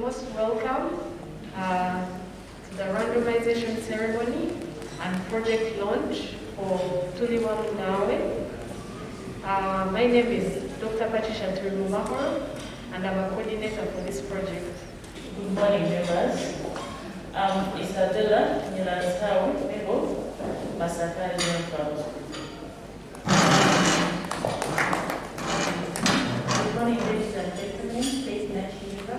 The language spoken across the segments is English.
most welcome to the randomization ceremony and project launch for Tuliwa Munawe. My name is Dr. Patricia Tulimumahoro, and I'm a coordinator for this project. Good morning, members. Isadela Milanstau, Nebo, Masakari Farm. Good morning, ladies and gentlemen. Faith Nachimba,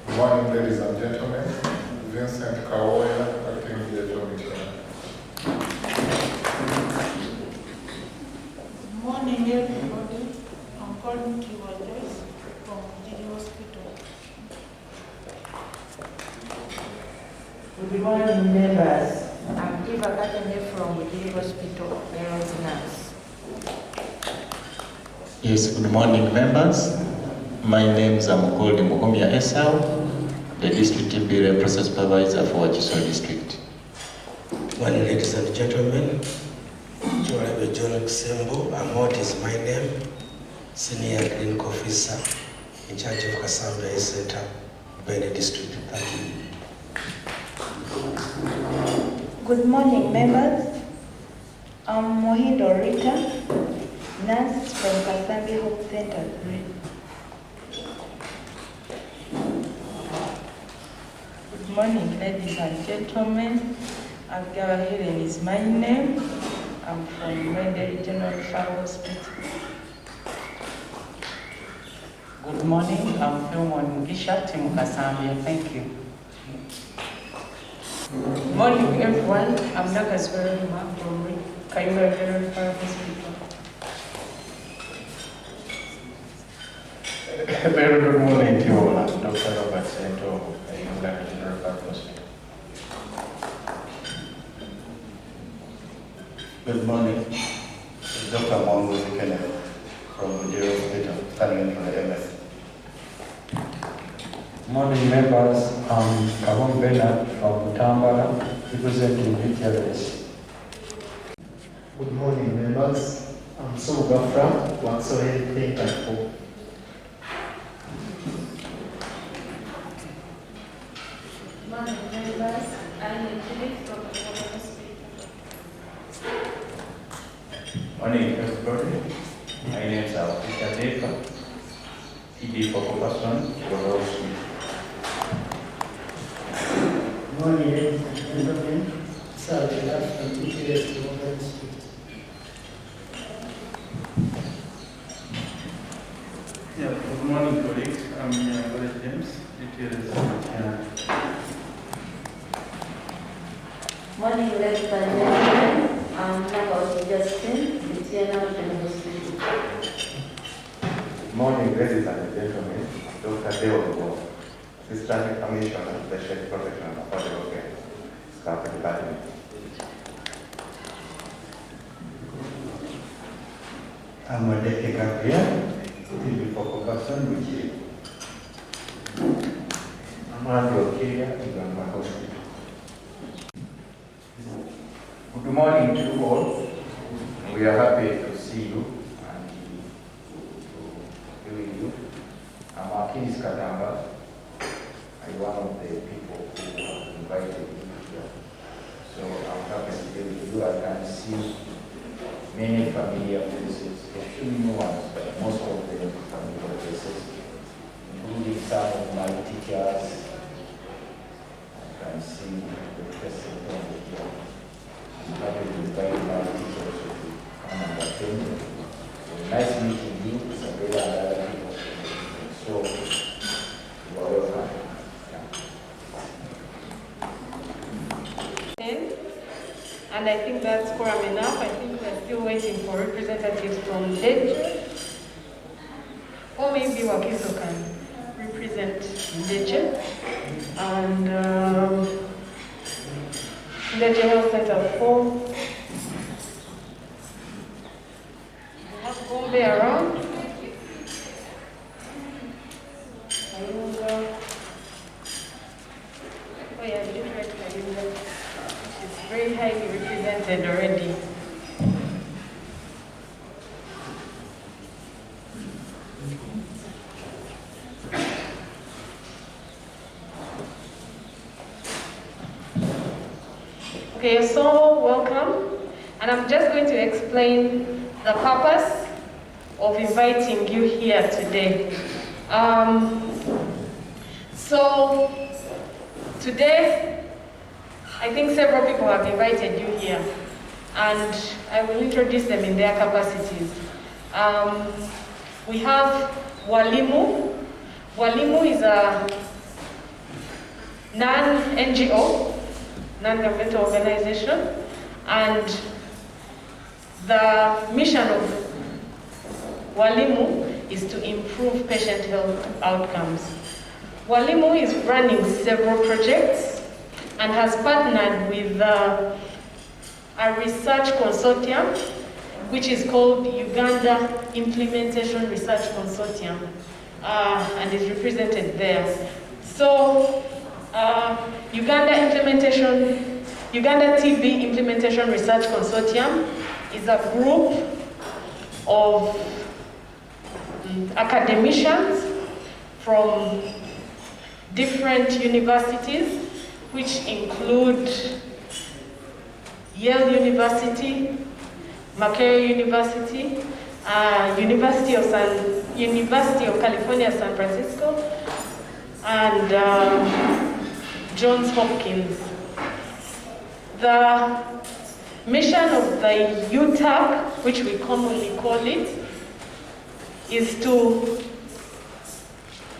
Good morning, ladies and gentlemen. Vincent Kawoya, acting village commissioner. Good morning, everybody. I'm calling Kiwates from Gidi Hospital. Good morning, members. I'm Eva Katane from Gidi Hospital, Mayor's nurse. Yes, good morning, members. My name is called Muhomia Esau, the District TB Process Supervisor for Wachiso District. Good morning, ladies and gentlemen. Honorable John Kisembo, Amot is my name, Senior Clinical Officer in charge of Kasamba Health Center, Bene District. Thank you. Good morning, members. I'm Mohindo Rita, nurse from Kasambi Hope Center. Good morning, ladies and gentlemen. Abgawa Helen is my name. I'm from Rende Regional Referral Hospital. Good morning, I'm Philmon Gisha, Team Kasambia. Thank you. Good morning, everyone. I'm Dr. Zwerima from Kayunga Regional Referral Hospital. Very good morning to you all. I'm Dr. Robert Sento, Kayunga Regional Referral Hospital. Good morning. It's Dr. Mwangu Kenneth from Mujiro Hospital, standing in for the MS. Morning, members. I'm Kabon Bernard from Tambara, representing VTLS. Good morning, members. I'm Sue Gafra, Waxohe Think and Hope. Good morning, members. I'm Philip from the Hospital. Morning, everybody. My name is Peter Baker, ED for Compassion, Global Suite. Good morning, ladies and gentlemen. Sarah from PTS Global Street. Yeah, good morning, colleagues. I'm College James, PTS. Morning, ladies and gentlemen. I'm Nakauti Justin, Tiana General Hospital. Good morning, ladies and gentlemen. Dr. Deo, Assistant Commissioner, Special Protection and Affordable Care, Staff Department. I'm Wadeke Gabriel, TV for Compassion, which I'm Andrew Kiria, Igamba Hospital. Good morning to you all. We are happy to see you and to be with you. I'm Akinis Katamba. I'm one of the people who have invited me here. So I'm happy to be with you. I can see many familiar faces, a few new ones, but most of them familiar faces, including some of my teachers. I can see the president over here. I'm happy to invite my teachers to come and attend. So nice meeting you, Isabella, and other people. So you are welcome. And I think that's quorum enough. I think we're still waiting for representatives from Leche. Or maybe Wakiso can represent Leche. And Leche Health Center 4. We have Gombe around. Oh yeah, different Kayunga. It's very highly represented already. Okay, you're so welcome. And I'm just going to explain the purpose of inviting you here today. So today, I think several people have invited you here, and I will introduce them in their capacities. We have Walimu. Walimu is a non-NGO, non-governmental organization, and the mission of Walimu is to improve patient health outcomes. Walimu is running several projects and has partnered with a research consortium, which is called Uganda Implementation Research Consortium, and is represented there. So, Uganda TB Implementation Research Consortium is a group of academicians from different universities, which include Yale University, Makerere University, University of California, San Francisco, and Johns Hopkins. The mission of the UTAC, which we commonly call it, is to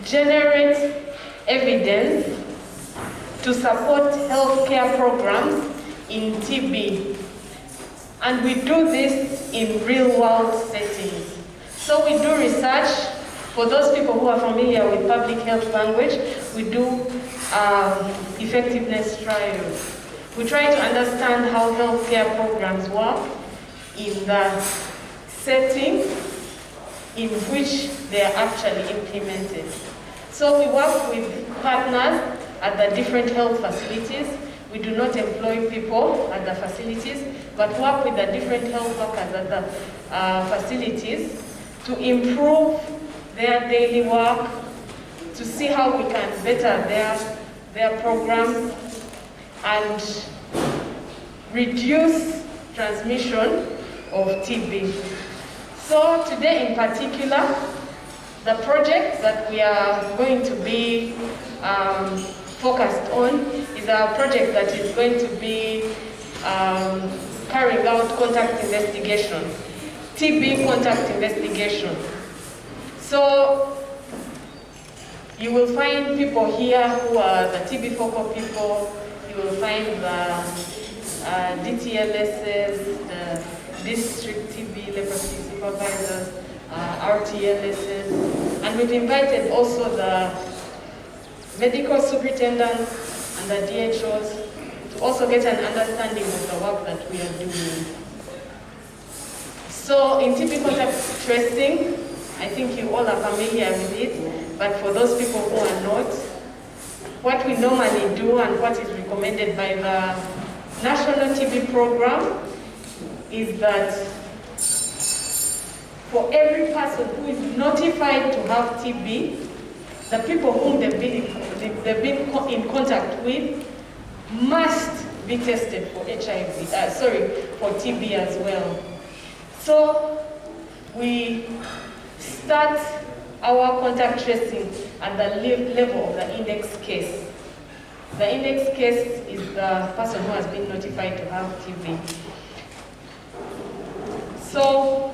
generate evidence to support healthcare programs in TB. And we do this in real-world settings. So we do research. For those people who are familiar with public health language, we do effectiveness trials. We try to understand how healthcare programs work in the setting in which they are actually implemented. So we work with partners at the different health facilities. We do not employ people at the facilities, but work with the different health workers at the facilities to improve their daily work, to see how we can better their programs and reduce transmission of TB. So today in particular, the project that we are going to be focused on is a project that is going to be carrying out contact investigation, TB contact investigation. So you will find people here who are the TB focal people. You will find the DTLSs, the district TB leprosy supervisors, RTLSs, and we've invited also the medical superintendents and the DHOs to also get an understanding of the work that we are doing. So in TB contact tracing, I think you all are familiar with it, but for those people who are not, what we normally do and what is recommended by the National TB Program is that for every person who is notified to have TB, the people whom they've been in contact with must be tested for for TB as well. So we start our contact tracing at the level of the index case. The index case is the person who has been notified to have TB. So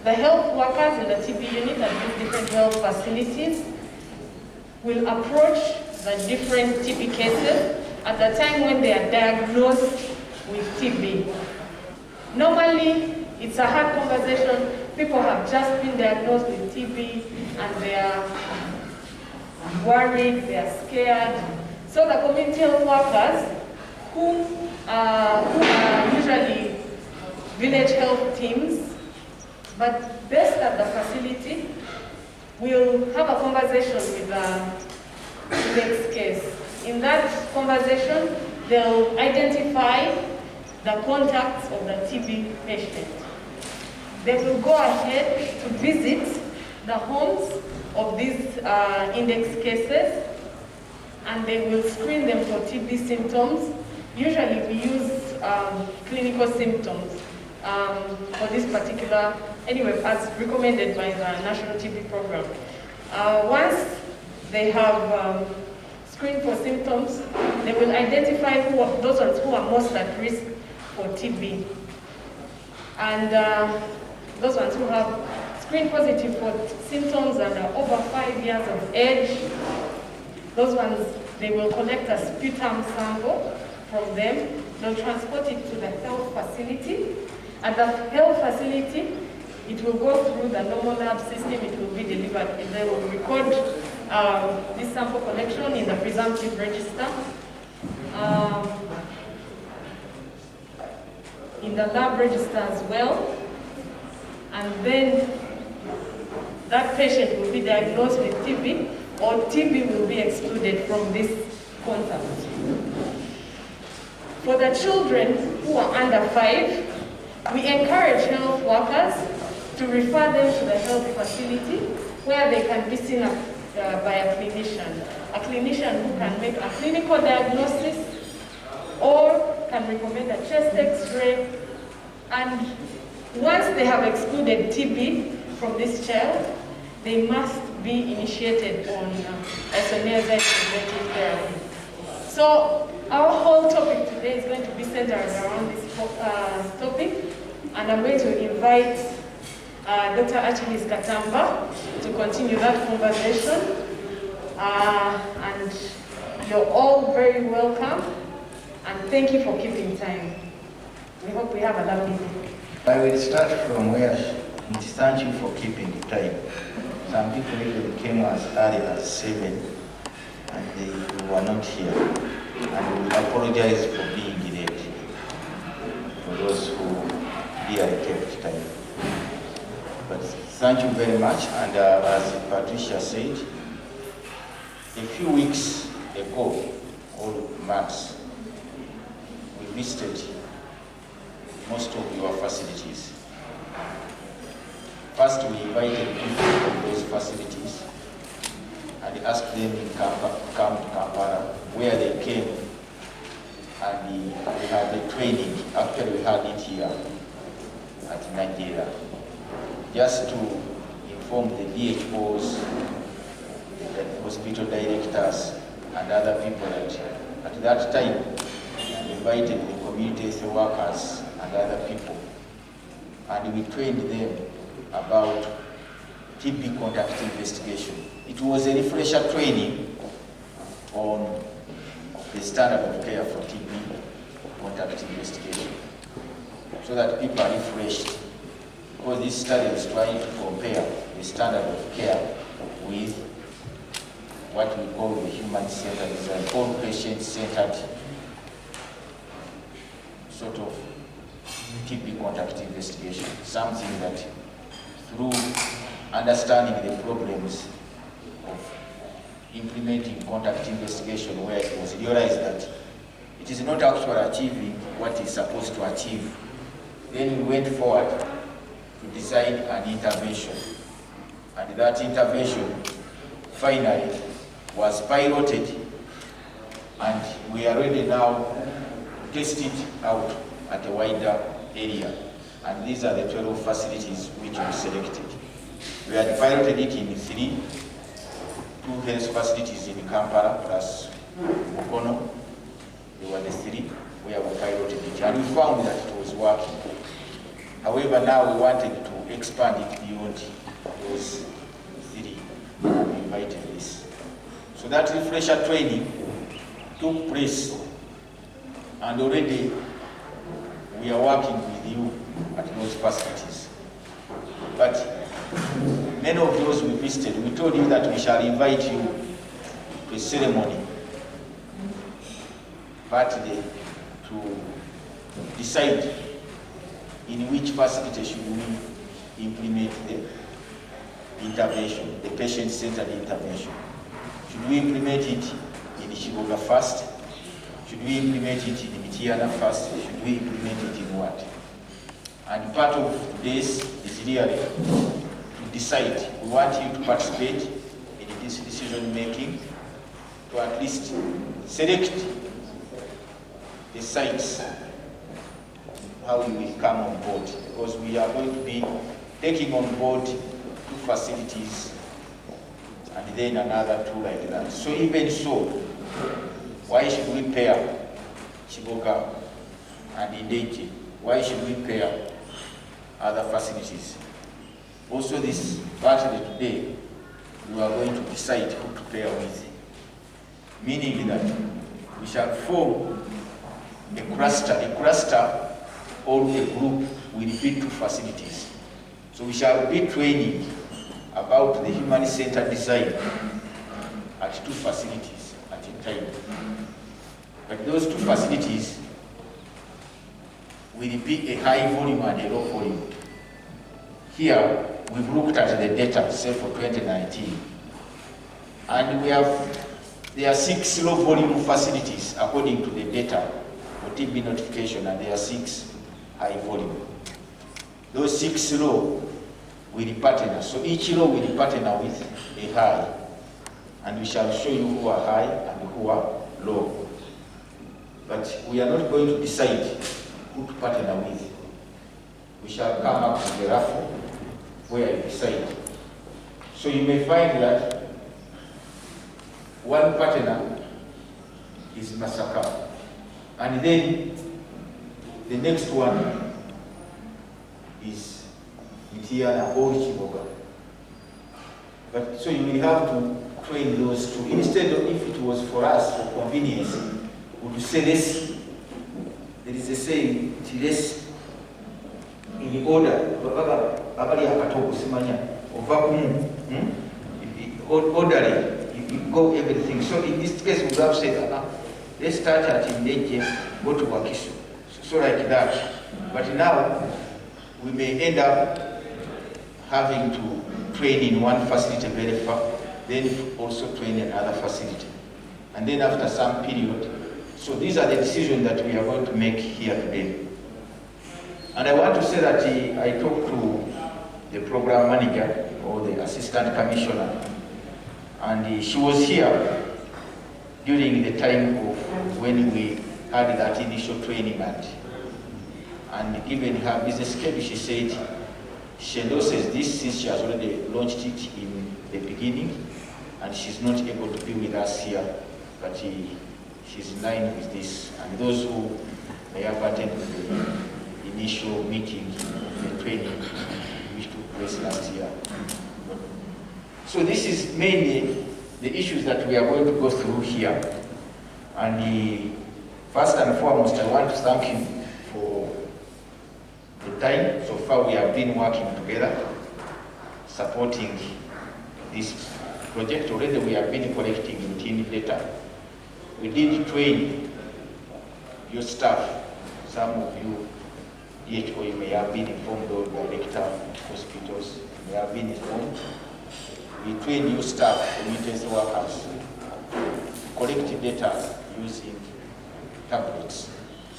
the health workers in the TB unit at these different health facilities will approach the different TB cases at the time when they are diagnosed with TB. Normally, it's a hard conversation. People have just been diagnosed with TB and they are worried, they are scared. So the community health workers, who are usually village health teams, but based at the facility, will have a conversation with the index case. In that conversation, they'll identify the contacts of the TB patient. They will go ahead to visit the homes of these index cases, and they will screen them for TB symptoms usually we use clinical symptoms for this particular, anyway, as recommended by the National TB Program. Once they have screened for symptoms, they will identify those ones who are most at risk for TB. And those ones who have screened positive for symptoms and are over 5 years of age, those ones, they will collect a sputum sample from them. They'll transport it to the health facility. At the health facility, it will go through the normal lab system, it will be delivered, and they will record this sample collection in the presumptive register. In the lab register as well. And then that patient will be diagnosed with TB, or TB will be excluded from this contact. For the children who are under 5, we encourage health workers to refer them to the health facility where they can be seen by a clinician who can make a clinical diagnosis or can recommend a chest X-ray. And once they have excluded TB from this child, they must be initiated on isoniazid preventive therapy. So our whole topic today is going to be centered around this topic, and I'm going to invite Dr. Achilles Katamba to continue that conversation. And you're all very welcome, and thank you for keeping time. We hope we have a lovely day. I will start from where thank you for keeping the time. Some people even came as early as 7 and they were not here. And we apologize for being late for those who really kept time. But thank you very much. And as Patricia said, a few weeks ago, or months, we visited most of your facilities. First, we invited people from those facilities and asked them to come to Kampala, where they came, and we had the training. Actually, we had it here at Nigeria, just to inform the DHOs, the hospital directors, and other people that at that time we invited the community health workers and other people, and we trained them about TB contact investigation. It was a refresher training on the standard of care for TB contact investigation, so that people are refreshed, because this study is trying to compare the standard of care with what we call the human-centered design, all patient-centered sort of TB contact investigation, something that through understanding the problems of implementing contact investigation, where it was realized that it is not actually achieving what it's supposed to achieve, then we went forward to design an intervention. And that intervention finally was piloted, and we are ready now to test it out at a wider area. And these are the 12 facilities which we selected. We had piloted it in 3, 2 health facilities in Kampala plus Mukono. They were the 3 where we piloted it, and we found that it was working. However, now we wanted to expand it beyond those 3. We invited this. So that refresher training took place, and already we are working with you at those facilities. But many of those we visited, we told you that we shall invite you to a ceremony, partly to decide in which facility should we implement the intervention, the patient-centered intervention. Should we implement it in Shiboga first? Should we implement it in Mityana first? Should we implement it in what? And part of this is really to decide. We want you to participate in this decision making, to at least select the sites, how we will come on board, because we are going to be taking on board 2 facilities and then another 2 like that. So even so, why should we pair Chiboga and Indeje? Why should we pair other facilities? Also this Saturday today, we are going to decide who to pair with, meaning that we shall form a cluster or a group with 2 facilities. So we shall be training about the human-centered design at 2 facilities at a time. But those 2 facilities will be a high volume and a low volume. Here, we've looked at the data, say for 2019, and there are 6 low volume facilities according to the data for TB notification, and there are 6 high volume. Those 6 low will partner. So each low will partner with a high, and we shall show you who are high and who are low. But we are not going to decide who to partner with. We shall come up with a raffle where you decide. So you may find that one partner is Masaka, and then the next one is Mitiana or Chiboga. But so you will have to train those 2. Instead of, if it was for us for convenience, we would say less. There is a saying, less in order. Orderly, you go everything. So in this case, we would have said, let's start at Indeje, go to Wakiso. So like that. But now, we may end up having to train in one facility very far, then also train in another facility. And then after some period, so these are the decisions that we are going to make here today. And I want to say that I talked to the program manager or the assistant commissioner, and she was here during the time of when we had that initial training, and given her business schedule, she said she endorses this since she has already launched it in the beginning, and she's not able to be with us here, but she's in line with this. And those who may have attended the initial meeting, the training, which took place last year. So this is mainly the issues that we are going to go through here. And first and foremost, I want to thank you for the time. So far we have been working together, supporting this project. Already we have been collecting routine data. We did train your staff. Some of you, DHO, you may have been informed, or director of hospitals may have been informed. We train your staff, community workers, collect data using tablets.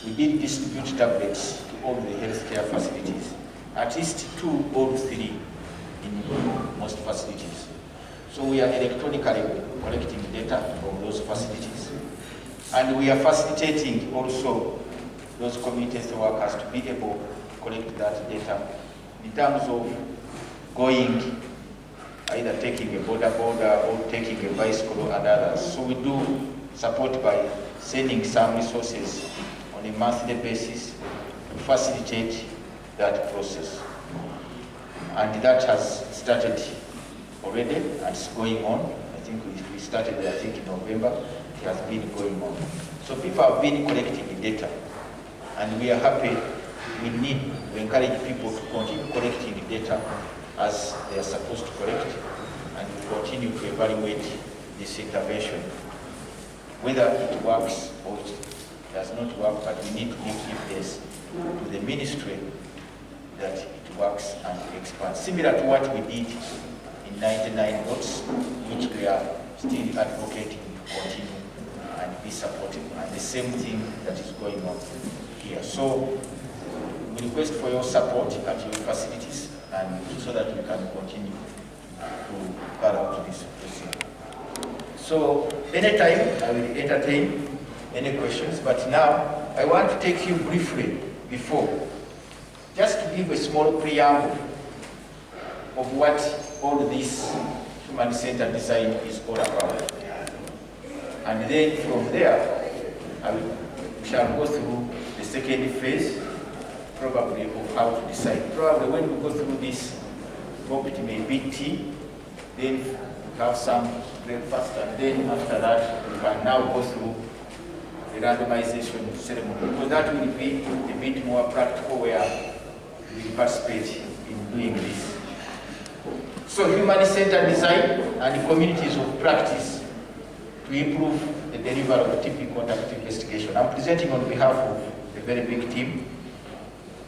We did distribute tablets to all the healthcare facilities, at least 2 or 3 in most facilities. So we are electronically collecting data from those facilities. And we are facilitating also those community workers to be able to collect that data in terms of going, either taking a border or taking a bicycle and others. So we do support by sending some resources on a monthly basis to facilitate that process. And that has started already and it's going on. I think we started, in November. It has been going on. So people have been collecting the data, and we are happy. We encourage people to continue collecting the data as they are supposed to collect, and we continue to evaluate this intervention, whether it works or it does not work. But we need to give evidence to the ministry that it works and expands, similar to what we did in 99 votes, which we are still advocating to continue and be supportive, and the same thing that is going on here. So we request for your support at your facilities, and so that we can continue to carry out this procedure. So anytime I will entertain any questions, but now I want to take you briefly before, just to give a small preamble of what all this human-centered design is all about. And then from there, we shall go through the second phase, probably of how to decide. Probably when we go through this, it may be tea, then have some breakfast, and then after that, we can now go through the randomization ceremony, because that will be a bit more practical where we participate in doing this. So human-centered design and communities of practice to improve the delivery of TB contact investigation. I'm presenting on behalf of a very big team,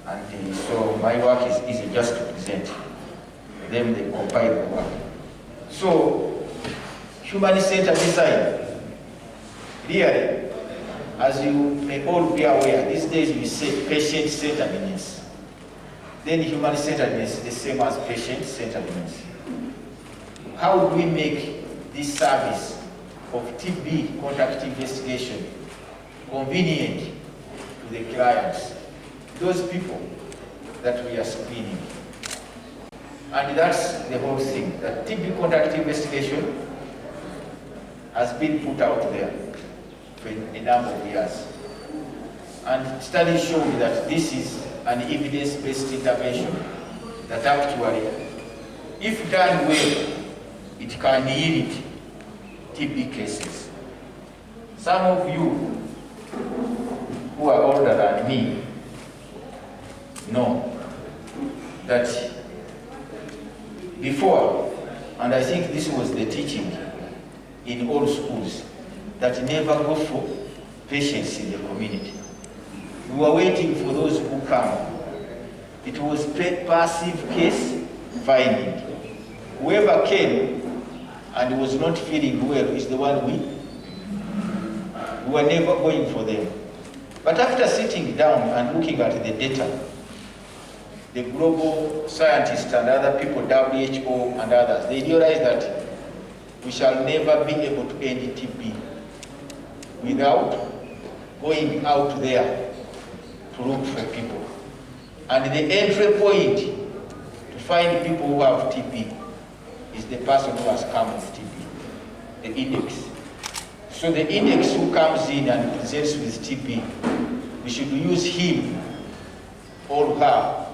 and so my work is easy just to present. Then they compile the work. So human-centered design, really, as you may all be aware, these days we say patient-centeredness. Then human-centeredness is the same as patient-centeredness. How do we make this service of TB contact investigation convenient to the clients, those people that we are screening? And that's the whole thing, that TB contact investigation has been put out there for a number of years. And studies show that this is an evidence-based intervention that actually, if done well, it can yield TB cases. Some of you who are older than me know that before, and I think this was the teaching in all schools, that never go for patients in the community. We were waiting for those who come. It was passive case finding. Whoever came and was not feeling well is the one we were never going for them. But after sitting down and looking at the data, the global scientists and other people, WHO and others, they realized that we shall never be able to end TB without going out there to look for people. And the entry point to find people who have TB is the person who has come with TB, the index. So the index who comes in and presents with TB, we should use him or her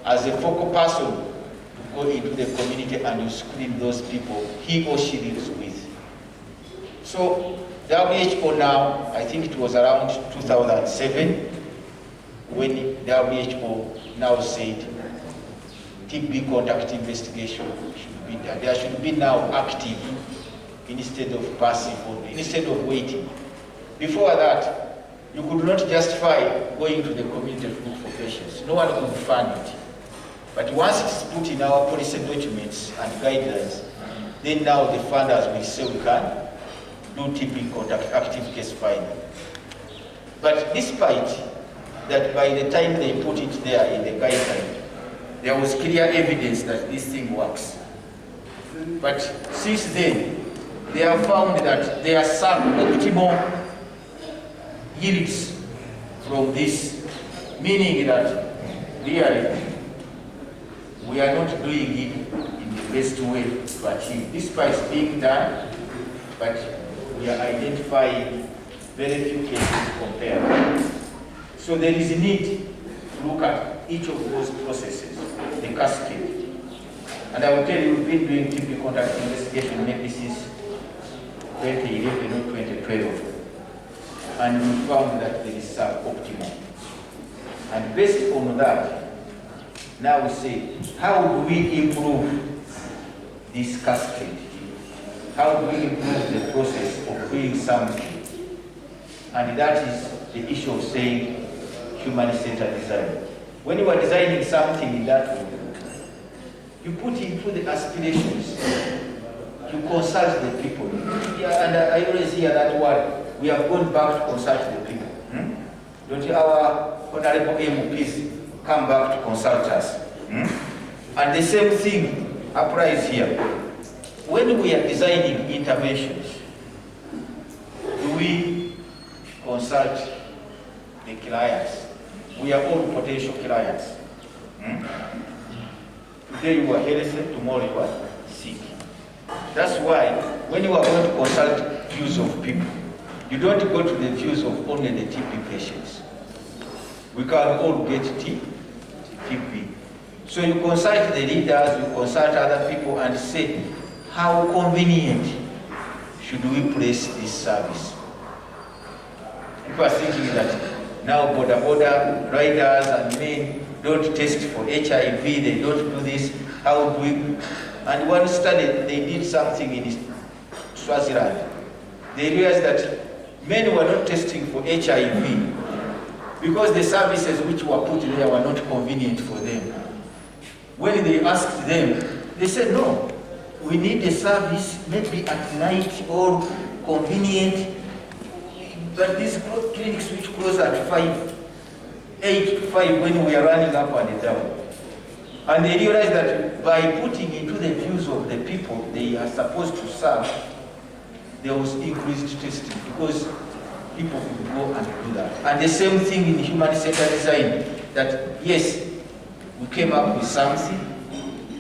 as a focal person to go into the community and you screen those people he or she lives with. So WHO now, I think it was around 2007, when WHO now said TB contact investigation should be done. There should be now active instead of passive, instead of waiting. Before that, you could not justify going to the community to look for patients. No one could fund it. But once it's put in our policy documents and guidelines, then now the funders will say we can do TB contact active case finding. But despite that, by the time they put it there in the guideline, there was clear evidence that this thing works. But since then, they have found that there are some optimal yields from this, meaning that really we are not doing it in the best way to achieve. Despite being done, but we are identifying very few cases compared. So there is a need to look at each of those processes, the cascade. And I will tell you, we've been doing TB contact investigation maybe since 2011 or 2012. And we found that there is suboptimal. And based on that, now we say, how do we improve this cascade? How do we improve the process of doing something? And that is the issue of saying human-centered design. When you are designing something in that way, you put into the aspirations, you consult the people. Yeah, and I always hear that word, we have gone back to consult the people. Don't our honorable MPs come back to consult us? And the same thing applies here. When we are designing interventions, do we consult the clients. We are all potential clients. Today you are healthy, tomorrow you are sick. That's why when you are going to consult views of people, you don't go to the views of only the TB patients. We can all get TB. So you consult the leaders, you consult other people and say, how convenient should we place this service? People are thinking that now border riders and men don't test for HIV, they don't do this, how do we? And one study, they did something in Swaziland. They realized that men were not testing for HIV because the services which were put there were not convenient for them. When they asked them, they said, no, we need a service maybe at night or convenient, but these clinics which close at 8 to 5 when we are running up and down. And they realized that by putting into the views of the people they are supposed to serve, there was increased testing because people could go and do that. And the same thing in human-centered design, that yes, we came up with something,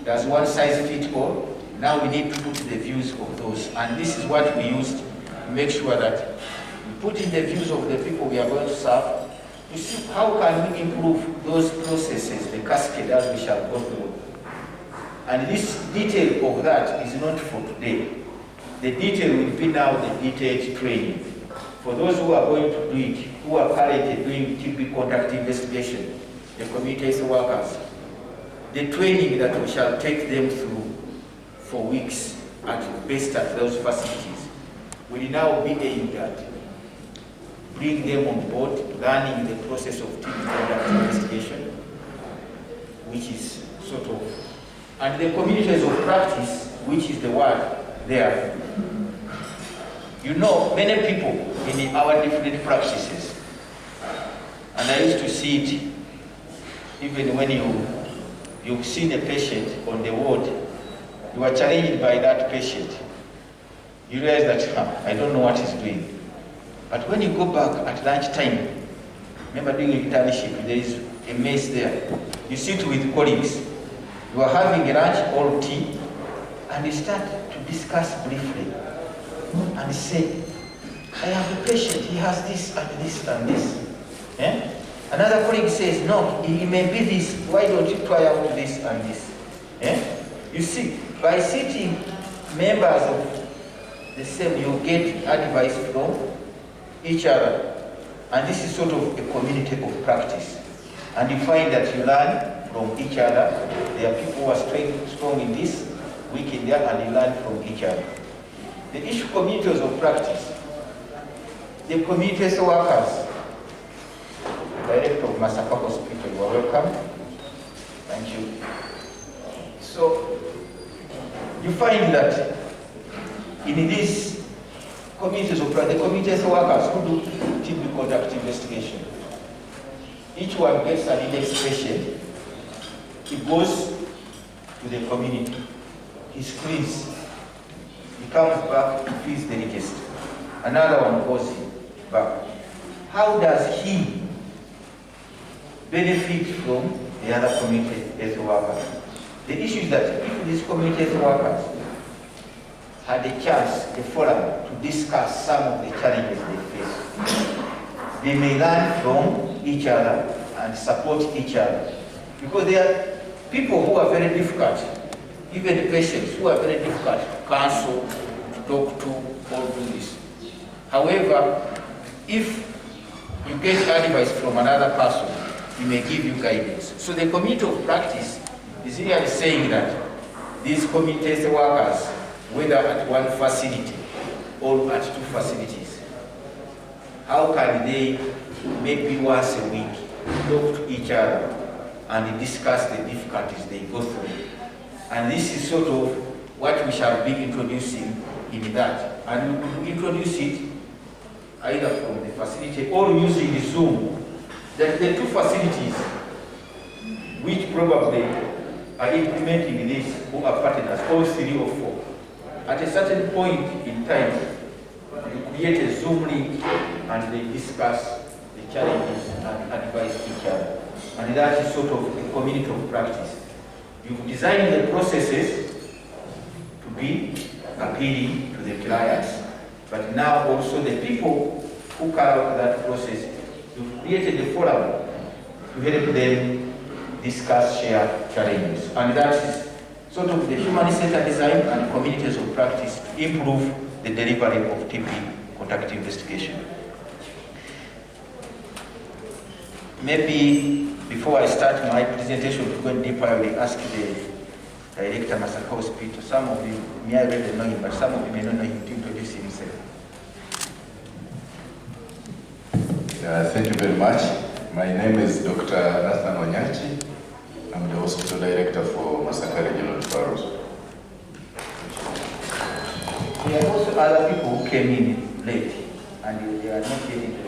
there's one size fits all, now we need to put the views of those. And this is what we used to make sure that we put in the views of the people we are going to serve, to see how can we improve those processes, the cascade as we shall go through. And this detail of that is not for today. The detail will be now the detailed training. For those who are going to do it, who are currently doing TB contact investigation, the community health workers, the training that we shall take them through for weeks at best at those facilities will now be aimed at bring them on board, learning the process of TB contact investigation, which is sort of, and the communities of practice, which is the word there. You know, many people in our different practices, and I used to see it even when you've seen a patient on the ward, you are challenged by that patient. You realize that, I don't know what he's doing. But when you go back at lunchtime, remember doing internship, there is a mess there. You sit with colleagues, you are having a lunch or tea, and you start to discuss briefly and say, I have a patient, he has this and this and this. Eh? Another colleague says, no, he may be this, why don't you try out this and this? Eh? You see, by sitting members of the same, you get advice from each other. And this is sort of a community of practice. And you find that you learn from each other. There are people who are strong in this, weak in there, and you learn from each other. The issue communities of practice. The community workers, Director of Masaka Hospital, you are welcome. Thank you. So, you find that in these communities of practice, the community workers who do TB contact investigation, each one gets an index patient, he goes to the community, he screens, he comes back, he fills the register. Another one goes back. How does he benefit from the other community health workers? The issue is that if these community health workers had a chance, a forum, to discuss some of the challenges they face, they may learn from each other and support each other. Because there are people who are very difficult, even patients who are very difficult to counsel, to talk to, or do this. However, if you get advice from another person, he may give you guidance. So the community of practice is really saying that these community workers, whether at one facility or at two facilities, how can they maybe once a week talk to each other and discuss the difficulties they go through? And this is sort of what we shall be introducing in that. And we will introduce it either from the facility or using the Zoom. That the two facilities which probably are implementing this, who are partners, all 3 or 4, at a certain point in time, you create a Zoom link and they discuss the the challenges and advise each other. And that is sort of a community of practice. You've designed the processes to be appealing to the clients, but now also the people who carry out that process, you've created a forum to help them discuss, share challenges. And that is sort of the human-centered design and communities of practice to improve the delivery of TB contact investigation. Maybe before I start my presentation to go deeper, I will ask the Director Masaka Hospital. Some of you may already know him, but some of you may not know him, to introduce himself. Thank you very much. My name is Dr. Nathan Onyachi. I'm the Hospital Director for Masaka Regional Referrals. There are also other people who came in late and they are not yet interested.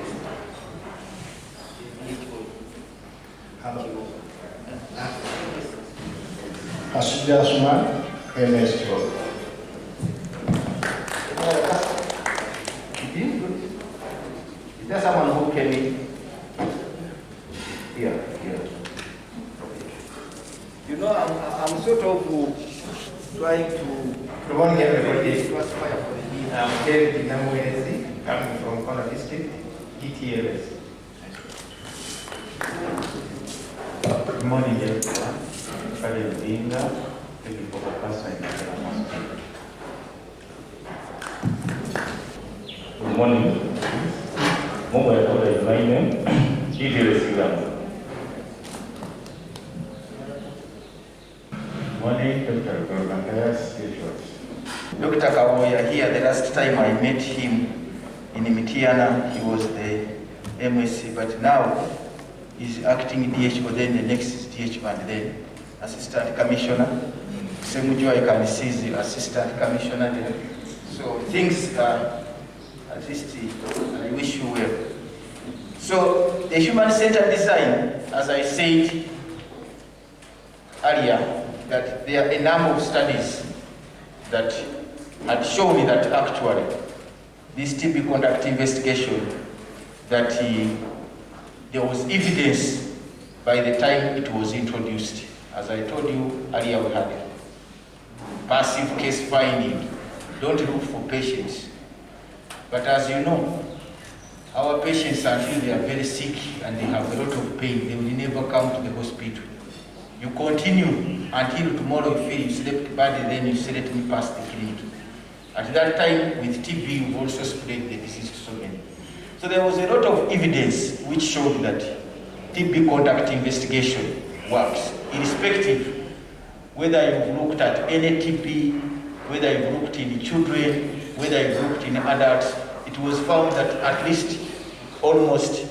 Asuja Asman, MS Pro. Is there someone who came in? Here. You know, I'm sort of trying to... Good morning, everybody. I'm David Namuezi, coming from Kono District, ETLS. Good morning, everyone. Khalil Dinga, taking for the first time in Good morning. Momo is my name. ETLS Uganda. Morning, Dr. Gorbankayas, Dr. Kawoya here, the last time I met him in Mitiana, he was the MSc, but now he's acting DHO, then the next is DHO, and then Assistant Commissioner. Semujo, I can see the Assistant Commissioner there. So things are, at least I wish you well. So the human-centered design, as I said earlier, that there are a number of studies that had shown that actually this TB contact investigation, that there was evidence by the time it was introduced. As I told you earlier, we had passive case finding. Don't look for patients. But as you know, our patients, until they are very sick and they have a lot of pain, they will never come to the hospital. You continue until tomorrow you feel you slept badly, then you say, let me pass the clinic. At that time, with TB, you've also spread the disease to so many. So there was a lot of evidence which showed that TB contact investigation works, irrespective whether you've looked at any TB, whether you've looked in children, whether you've looked in adults. It was found that at least almost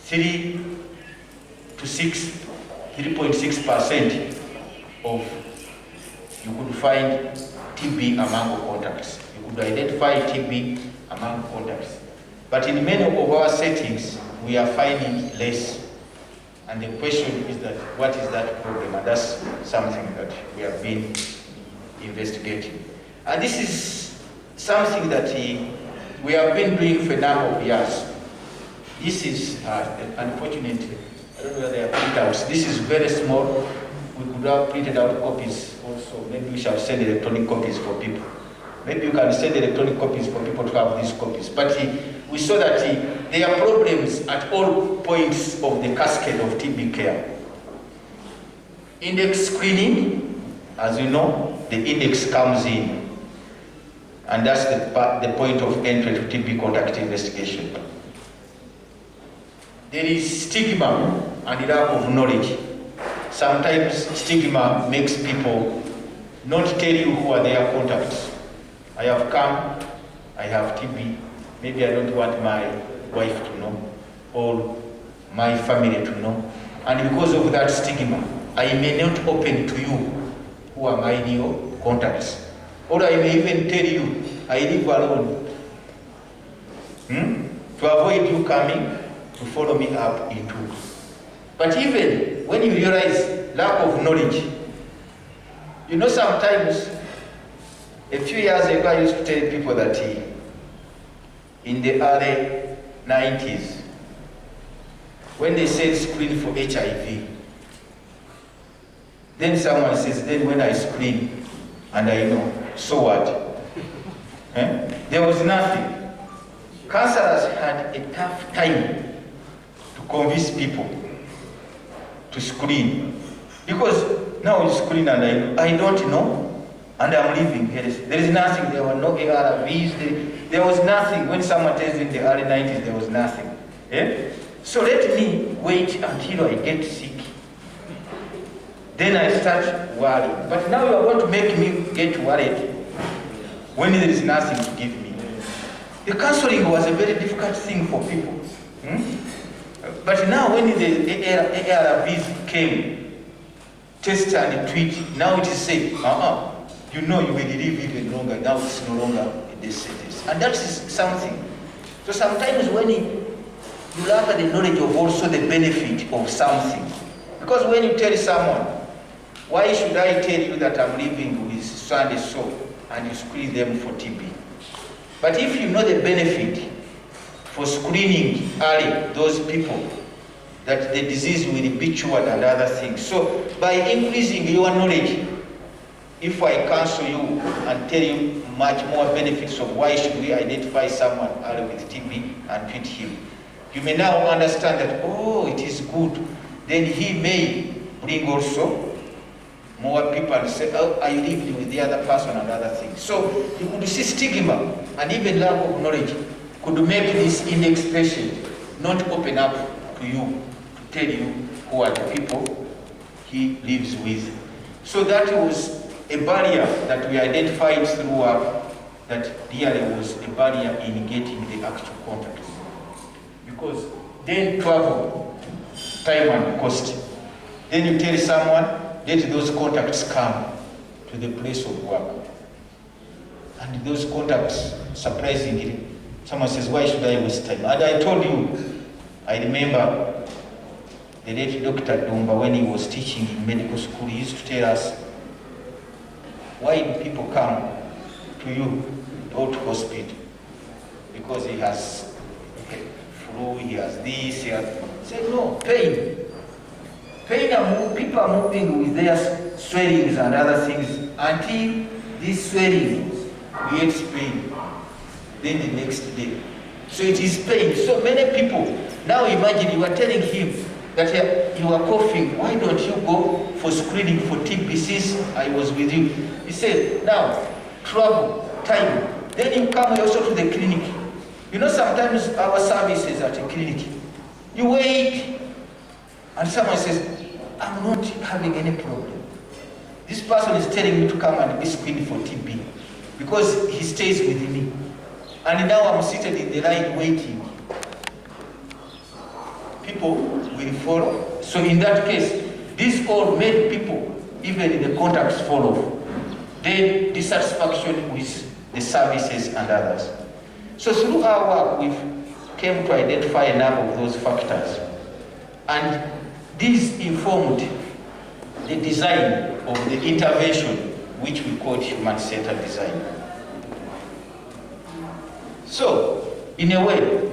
3.6% of you could find TB among contacts. You could identify TB among contacts. But in many of our settings, we are finding less. And the question is that, what is that problem? And that's something that we have been investigating. And this is something that we have been doing for a number of years. This is, unfortunately, I don't know whether they are printouts. This is very small. We could have printed out copies also. Maybe we shall send electronic copies for people. Maybe you can send electronic copies for people to have these copies. But we saw that there are problems at all points of the cascade of TB care. Index screening, as you know, the index comes in. And that's the point of entry to TB contact investigation. There is stigma and lack of knowledge. Sometimes stigma makes people not tell you who are their contacts. I have come, I have TB, maybe I don't want my wife to know, or my family to know. And because of that stigma, I may not open to you who are my new contacts. Or I may even tell you, I live alone. To avoid you coming to follow me up into. But even when you realize lack of knowledge, you know, sometimes, a few years ago I used to tell people that in the early 90s, when they said screen for HIV, then someone says, then when I screen and I know, so what? There was nothing. Councillors had a tough time to convince people to screen. Because now you screen and I don't know, and I'm living here. There is nothing, there were no ARVs, there was nothing. When someone tells in the early 90s, there was nothing. So let me wait until I get sick. Then I start worrying. But now you are going to make me get worried when there is nothing to give me. The counseling was a very difficult thing for people. But now when the ARVs came, test and treat, now it is said, you know you will live even longer, now it's no longer this sentence. And that is something. So sometimes when you lack the knowledge of also the benefit of something, because when you tell someone, why should I tell you that I'm living with so and so, and you screen them for TB? But if you know the benefit for screening early those people, that the disease will be cured and other things. So by increasing your knowledge, if I counsel you and tell you much more benefits of why should we identify someone early with TB and treat him, you may now understand that, oh, it is good. Then he may bring also more people and say, oh, are you living with the other person and other things. So you could see stigma and even lack of knowledge could make this index patient not open up to you, to tell you who are the people he lives with. So that was a barrier that we identified through work, that really was a barrier in getting the actual contacts. Because then travel, time and cost. Then you tell someone, let those contacts come to the place of work. And those contacts, surprisingly, someone says, why should I waste time? And I told you, I remember the late Dr. Dumba, when he was teaching in medical school, he used to tell us, why do people come to you or to hospital? Because he has flu, he has this, he has... He said, no, pain. Pain, people are moving with their swellings and other things until this swelling creates pain. Then the next day. So it is pain. So many people, now imagine you are telling him that you are coughing, why don't you go for screening for TB since I was with you? He said, now, trouble, time. Then you come also to the clinic. You know, sometimes our services at a clinic, you wait, and someone says, I'm not having any problem. This person is telling me to come and be screened for TB because he stays with me. And now I'm seated in the line waiting. People will follow. So in that case, this all made people, even in the contacts, follow. Then dissatisfaction with the services and others. So through our work, we came to identify a number of those factors. And this informed the design of the intervention, which we call human-centered design. So, in a way,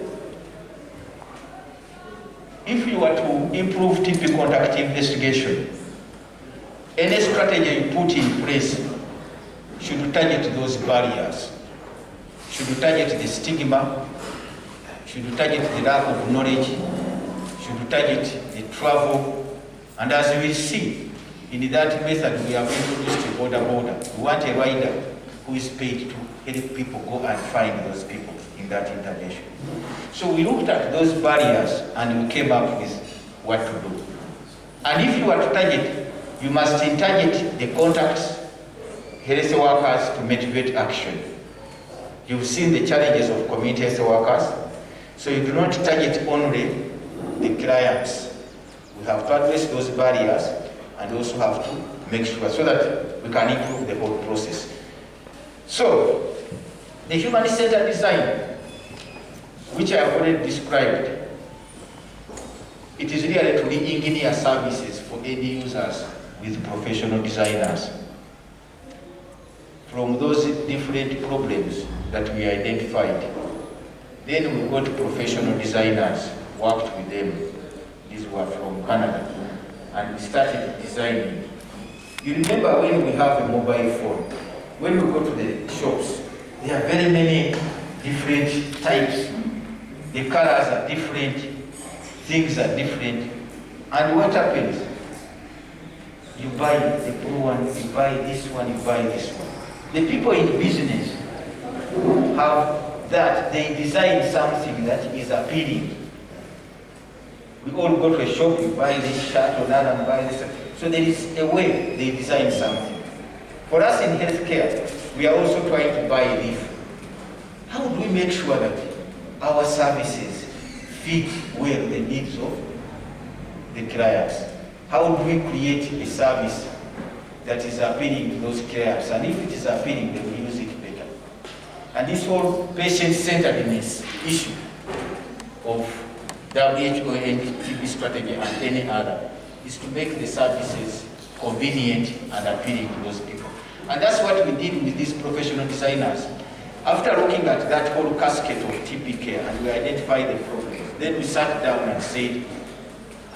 if you were to improve TB contact investigation, any strategy you put in place should target those barriers, should target the stigma, should target the lack of knowledge, should target the travel, and as we will see, in that method we have introduced a border. We want a rider who is paid to help people go and find those people in that intervention. So we looked at those barriers and we came up with what to do. And if you are to target, you must target the contacts, health workers to motivate action. You've seen the challenges of community health workers, so you do not target only the clients. We have to address those barriers and also have to make sure so that we can improve the whole process. So, the human-centered design, which I have already described, it is really to re-engineer services for end users with professional designers. From those different problems that we identified, then we got professional designers, worked with them, These were from Canada. And we started designing. You remember when we have a mobile phone, when we go to the shops, there are very many different types. The colors are different, things are different. And what happens? You buy the blue one, you buy this one, you buy this one. The people in business have that. They design something that is appealing. We all go to a shop, you buy this shirt or that and buy this. So there is a way they design something. For us in healthcare, we are also trying to buy this. How do we make sure that our services fit well the needs of the clients? How do we create a service that is appealing to those clients? And if it is appealing, then we use it better. And this whole patient-centeredness issue of WHO and TB strategy and any other is to make the services convenient and appealing to those people. And that's what we did with these professional designers. After looking at that whole cascade of TB care and we identified the problem, then we sat down and said,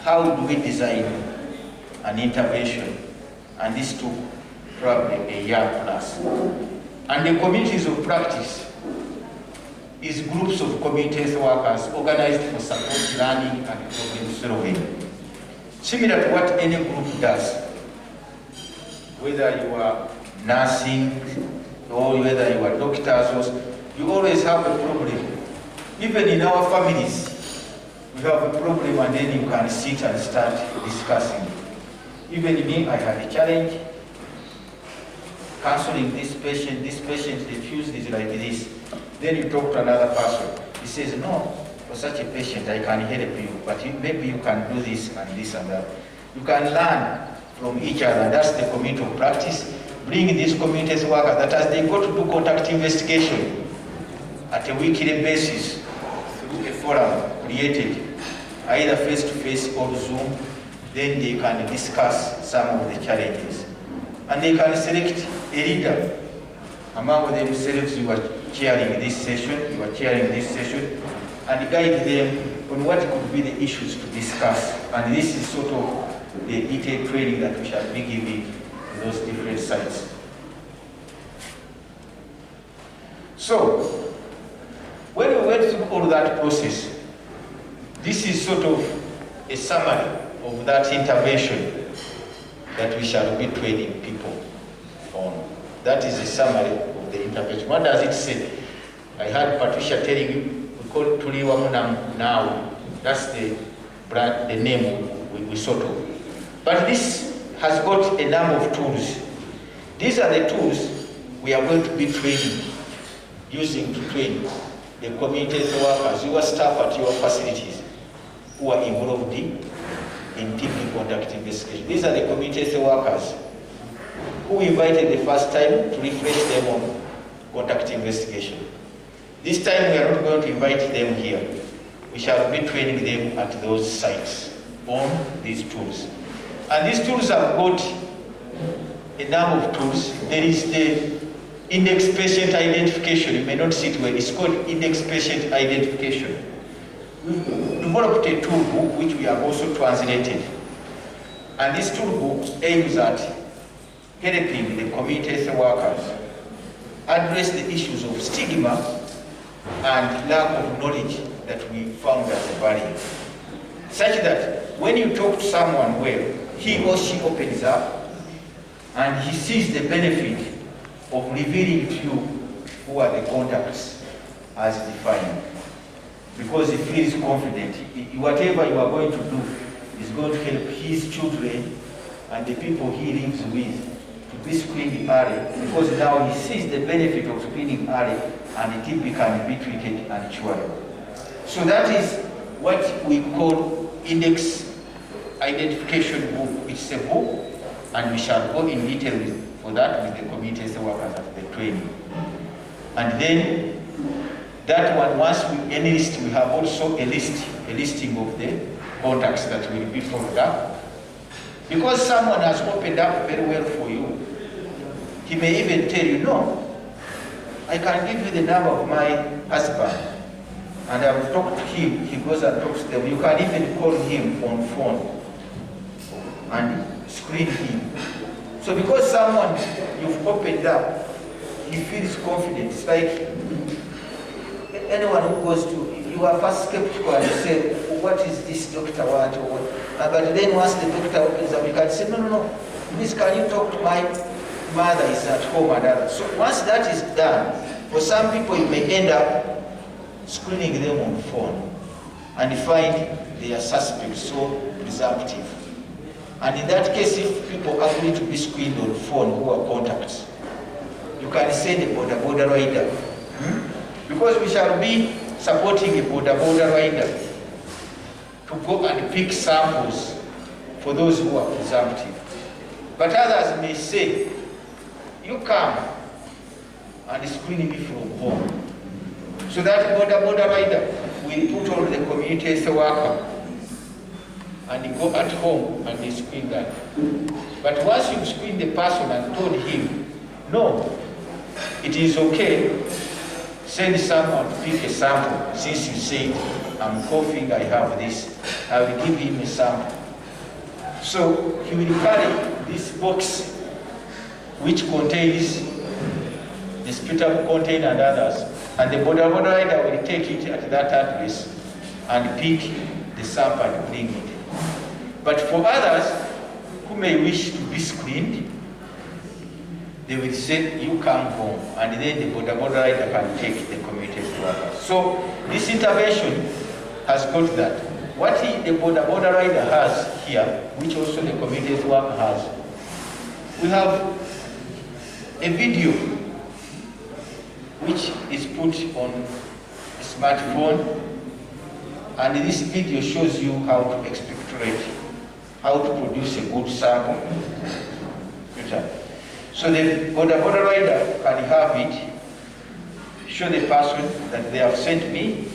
how do we design an intervention? And this took probably a year plus. And the communities of practice is groups of community health workers organized for support learning and problem solving. Similar to what any group does, whether you are nursing or whether you are doctors, you always have a problem. Even in our families, we have a problem and then you can sit and start discussing. Even me, I had a challenge, counseling this patient refused it like this. Then you talk to another person. He says, no, for such a patient, I can help you, but maybe you can do this and this and that. You can learn from each other. That's the community of practice. Bring these community workers that as they go to do contact investigation at a weekly basis through a forum created, either face-to-face or Zoom, then they can discuss some of the challenges. And they can select a leader. Among themselves, you are chairing this session, you are chairing this session, and guide them on what could be the issues to discuss. And this is sort of the detailed training that we shall be giving to those different sites. So, when we went through all that process, this is sort of a summary of that intervention that we shall be training people on. That is a summary of the intervention. What does it say? I heard Patricia telling you, we call it Tuliwa Munam now. That's the brand, the name we sort of. But this has got a number of tools. These are the tools we are going to be using to train the community workers, your staff at your facilities who are involved in TB contact investigation. These are the community workers who we invited the first time to refresh them on contact investigation. This time we are not going to invite them here. We shall be training them at those sites on these tools. And these tools have got a number of tools. There is the index patient identification. You may not see it well. It's called index patient identification. We developed a tool book which we have also translated. And this tool book aims at helping the community health workers address the issues of stigma and lack of knowledge that we found as a barrier. Such that when you talk to someone well, he or she opens up and he sees the benefit of revealing to you who are the contacts as defined. Because he feels confident. Whatever you are going to do is going to help his children and the people he lives with to be screened early, because now he sees the benefit of screening early and the TB can be treated and cured. So that is what we call index identification book. It's a book, and we shall go in detail for that with the community workers at the training. And then that one, once we enlist, we have also a listing of the contacts that will be followed up. Because someone has opened up very well for you, he may even tell you, no, I can give you the number of my husband. and I've talked to him, he goes and talks to them. You can even call him on phone and screen him. So because someone you've opened up, he feels confident. It's like anyone who goes to, you are first skeptical and you say, what is this doctor want? Or what? But then once the doctor opens up, you can say, no, please can you talk to my mother is at home and others. So once that is done, for some people you may end up screening them on phone and find they are suspects, so presumptive. And in that case, if people agree to be screened on phone who are contacts, you can send a border rider. Because we shall be supporting a border rider to go and pick samples for those who are presumptive. But others may say, you come and screen me from home. So that border rider will put on the community health worker and go at home and they screen that. But once you screen the person and told him, no, it is okay, send someone to pick a sample. Since you said, I'm coughing, I have this, I will give him a sample. So he will carry this box which contains the spitable content and others, and the border rider will take it at that address and pick the sample and bring it. But for others who may wish to be screened, they will say, you come home, and then the border rider can take the community workers. So this intervention has got that. What the border rider has here, which also the community worker has, we have a video which is put on a smartphone, and this video shows you how to expectorate, how to produce a good sample. So the border rider can have it, show the person that they have sent me,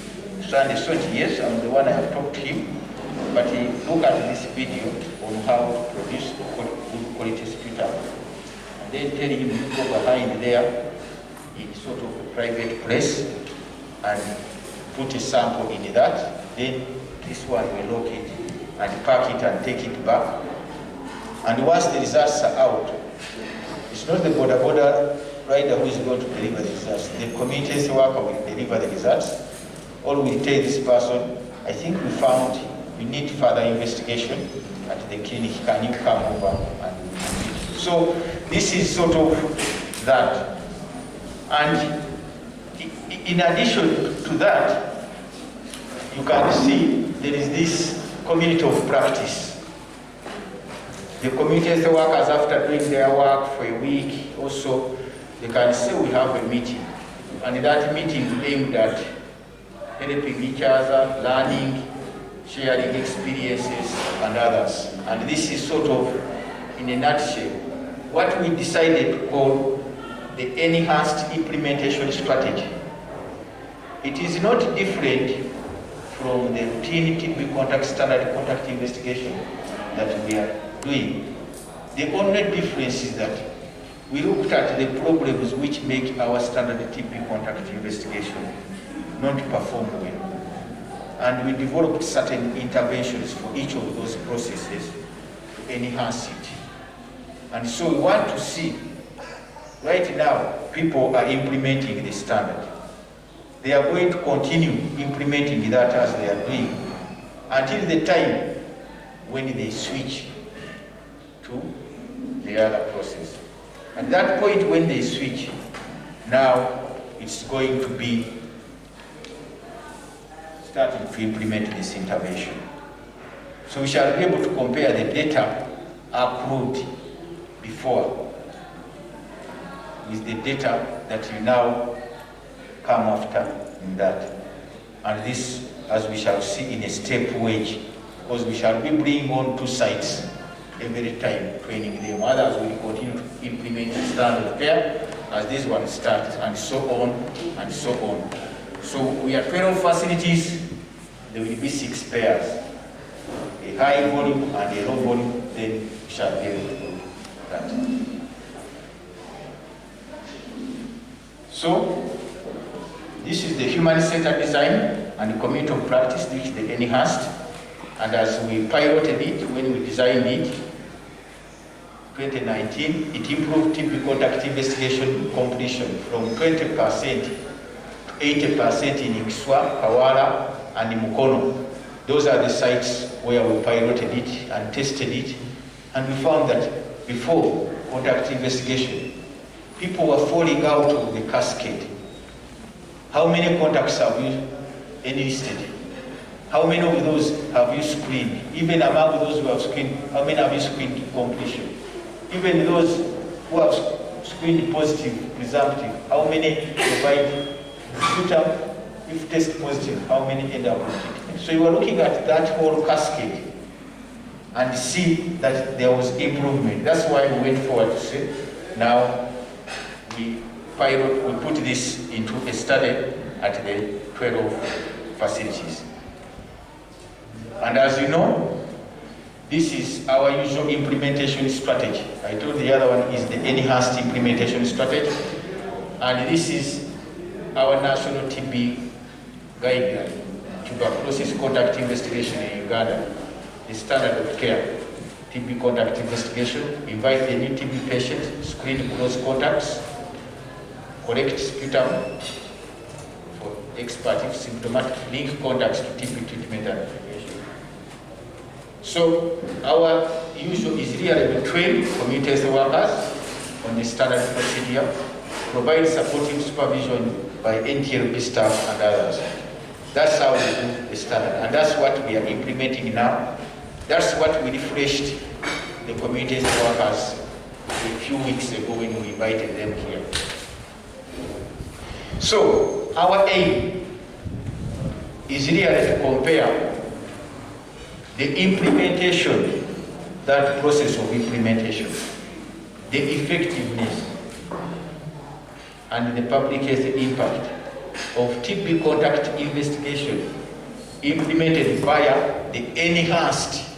and they said, yes, I'm the one I have talked to him, but he look at this video on how to produce good quality sputum. And then tell him to go behind there in sort of a private place and put a sample in that. Then this one will lock it and pack it and take it back. And once the results are out, it's not the border rider who is going to deliver the results. The community health worker will deliver the results. Or will tell this person, I think we found you need further investigation at the clinic. Can you come over? And so this is sort of that. And in addition to that, you can see there is this community of practice. The community health workers, after doing their work for a week or so, they can say we have a meeting. And that meeting is aimed at helping each other, learning, sharing experiences and others. And this is sort of, in a nutshell, what we decided to call the enhanced implementation strategy. It is not different from the routine TB contact standard contact investigation that we are doing. The only difference is that we looked at the problems which make our standard TB contact investigation not perform well. And we developed certain interventions for each of those processes to enhance it. And so we want to see, right now, people are implementing the standard. They are going to continue implementing that as they are doing until the time when they switch to the other process. At that point when they switch, now it's going to be starting to implement this intervention. So we shall be able to compare the data accrued before with the data that you now come after in that. And this, as we shall see, in a step wage, because we shall be bringing on 2 sites every time, training them. Others will continue to implement the standard care as this one starts, and so on and so on. So we have 12 facilities, there will be 6 pairs. A high volume and a low volume, then we shall be able to do that. So this is the human-centered design, and community of practice, which is the enhanced. And as we piloted it, when we designed it, 2019, it improved TB contact investigation completion from 20% to 80% in Ikiswa, Kawala, and Mukono. Those are the sites where we piloted it and tested it. And we found that before contact investigation, people were falling out of the cascade. How many contacts have you enlisted? How many of those have you screened? Even among those who have screened, how many have you screened to completion? Even those who have screened positive, presumptive, how many provide sputum? If test positive, how many end up with treatment? So you are looking at that whole cascade and see that there was improvement. That's why we went forward to say, now we put this into a study at the 12 facilities. And as you know, this is our usual implementation strategy. I told the other one is the enhanced implementation strategy. And this is our national TB guideline, tuberculosis contact investigation in Uganda, the standard of care. TB contact investigation, invite the new TB patient, screen close contacts, collect sputum for expert if symptomatic, link contacts to TB treatment and prevention. So our usual is really to train community health workers on the standard procedure, provide supportive supervision by NTLB staff and others. That's how we do the standard, and that's what we are implementing now. That's what we refreshed the community health workers a few weeks ago when we invited them here. So our aim is really to compare the implementation, that process of implementation, the effectiveness, and the public health impact of TB contact investigation implemented via the enhanced,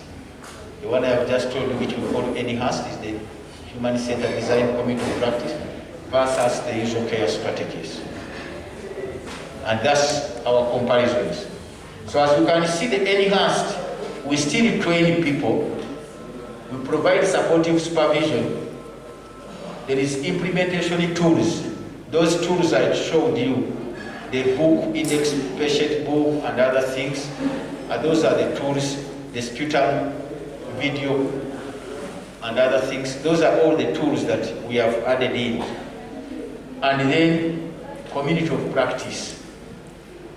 the one I have just told you, which we call enhanced, is the human-centered design community of practice, versus the usual care strategies. And that's our comparisons. So as you can see, the enhanced, we still train people, we provide supportive supervision, there is implementation tools. Those tools I showed you, the book, index, patient book, and other things, and those are the tools, the sputum, video, and other things. Those are all the tools that we have added in. And then community of practice.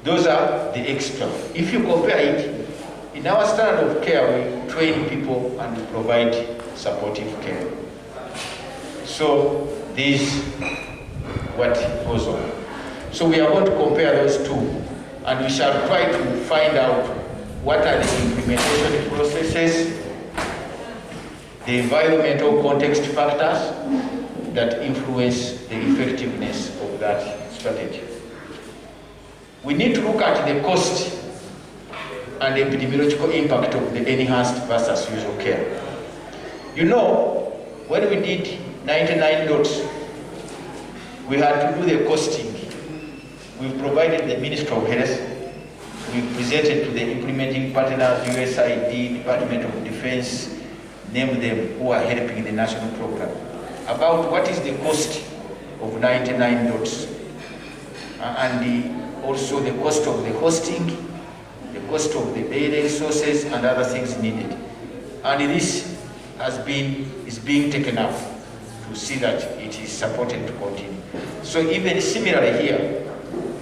Those are the extra. If you compare it, in our standard of care, we train people and we provide supportive care. So this what goes on. So we are going to compare those two, and we shall try to find out what are the implementation processes, the environmental context factors that influence the effectiveness of that strategy. We need to look at the cost and the epidemiological impact of the enhanced versus usual care. You know, when we did 99 dots, we had to do the costing. We provided the Ministry of Health. We presented to the implementing partners, USAID, Department of Defense, name them, who are helping the national program, about what is the cost of 99 dots, and also the cost of the hosting, the cost of the data resources, and other things needed. And this is being taken up to see that it is supported to continue. So even similarly here,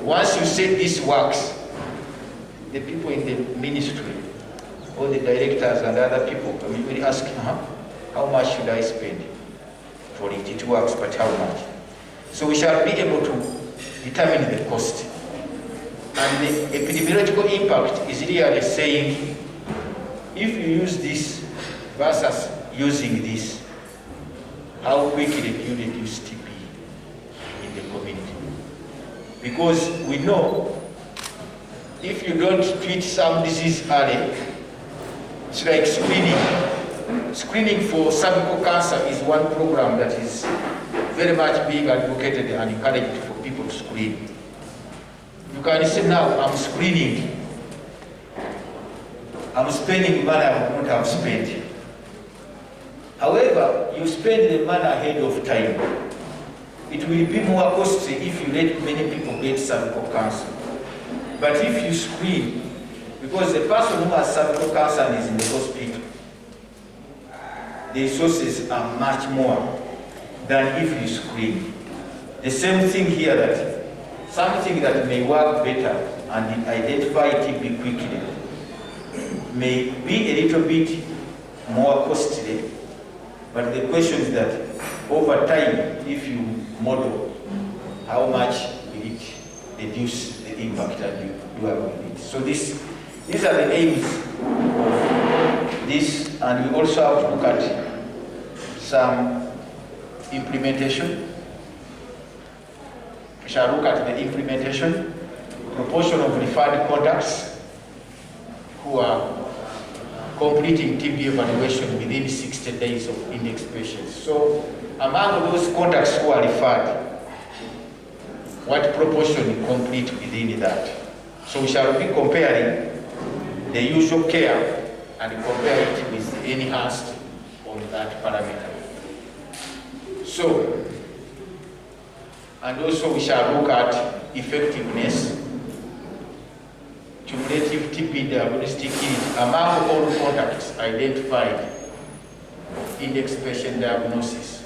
once you say this works, the people in the ministry, all the directors and other people will ask, how much should I spend for it? It works, but how much? So we shall be able to determine the cost. And the epidemiological impact is really saying, if you use this versus using this, how quickly do you reduce TB in the community? Because we know if you don't treat some disease early, it's like screening. Screening for cervical cancer is one program that is very much being advocated and encouraged for people to screen. You can see now I'm screening. I'm spending money I would not have spent. However, you spend the money ahead of time. It will be more costly if you let many people get cervical cancer. But if you screen, because the person who has cervical cancer is in the hospital, the resources are much more than if you screen. The same thing here, that something that may work better and identify TB quickly may be a little bit more costly. But the question is that over time, if you model how much will it reduce the impact that you have with it. So these are the aims of this, and we also have to look at some implementation. We shall look at the implementation, proportion of referred contacts who are completing TB evaluation within 60 days of index patients. So among those contacts who are referred, what proportion complete within that? So we shall be comparing the usual care and compare it with the enhanced on that parameter. So, and also we shall look at effectiveness, cumulative TB diagnostic yield among all contacts identified index patient diagnosis.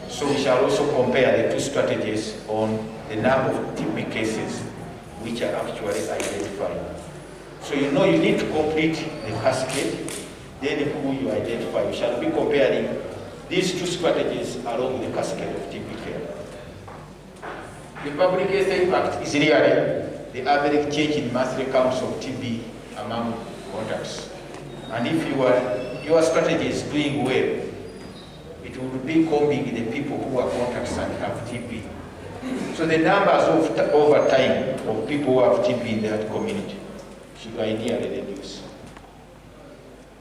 So we shall also compare the two strategies on the number of TB cases which are actually identified. So you know you need to complete the cascade, then who you identify. We shall be comparing these two strategies along the cascade of TB care. The public health impact is really the average change in monthly counts of TB among contacts. And if your strategy is doing well, it will be combing the people who are contacts and have TB. So the numbers of over time of people who have TB in that community should ideally reduce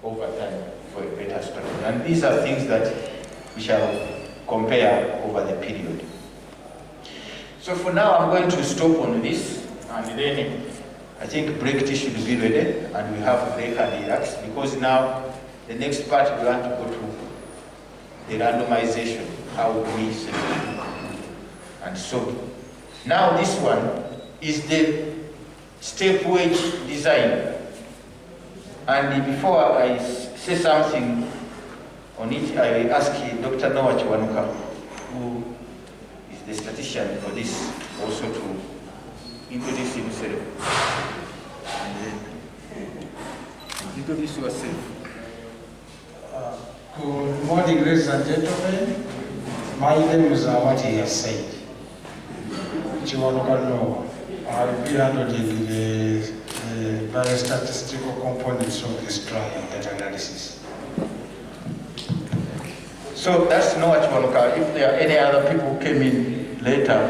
over time for a better strategy. And these are things that we shall compare over the period. So for now, I'm going to stop on this, and then I think break tea should be ready, and we have break and relax, because now the next part we want to go to the randomization, how we select. And so now this one is the step wage design. And before I say something on it, I will ask Dr. Noah Chiwanuka, who is the statistician for this, also to introduce himself. And then introduce yourself. Good morning, ladies and gentlemen. My name is Awati Yasai. Chiwanuka Noah. I'll be handling the biostatistical components of this trial and data analysis. So that's Noah Chiwanuka. If there are any other people who came in later,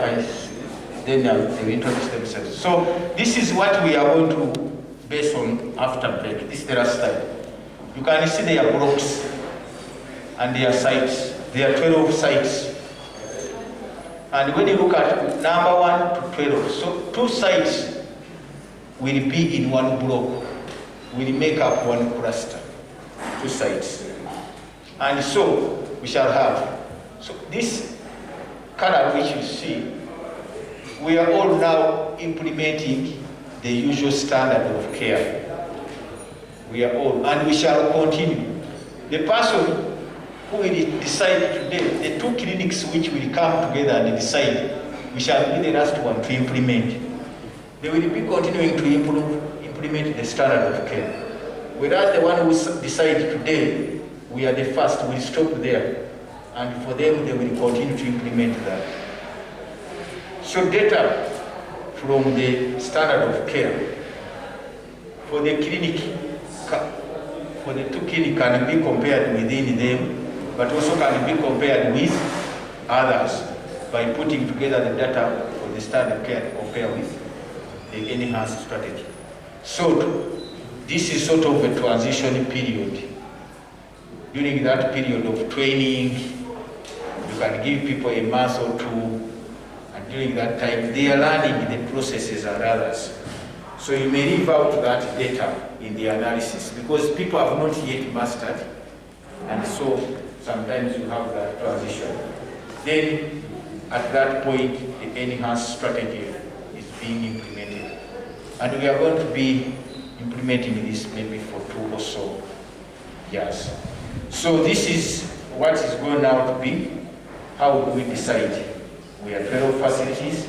then they will introduce themselves. So this is what we are going to base on after break. This is the last slide. You can see their blocks and their sites. There are 12 sites. And when you look at number 1 to 12, so 2 sites will be in one block, will make up one cluster, 2 sites. And so we shall have, so this color which you see, we are all now implementing the usual standard of care. We are all, and we shall continue. The person who will decide today, the 2 clinics which will come together and decide, we shall be the last one to implement. They will be continuing to implement the standard of care. Whereas the one who decide today, we are the first, we'll stop there. And for them, they will continue to implement that. So data from the standard of care for the clinic, for the 2 clinics can be compared within them, but also can be compared with others by putting together the data for the standard care to compare with the enhanced strategy. So this is sort of a transition period. During that period of training, you can give people a month or 2, and during that time, they are learning the processes and others. So you may leave out that data in the analysis because people have not yet mastered, and so sometimes you have that transition. Then at that point, the enhanced strategy is being implemented. And we are going to be implementing this maybe for 2 or so years. So this is what is going now to be. How do we decide? We have 12 facilities,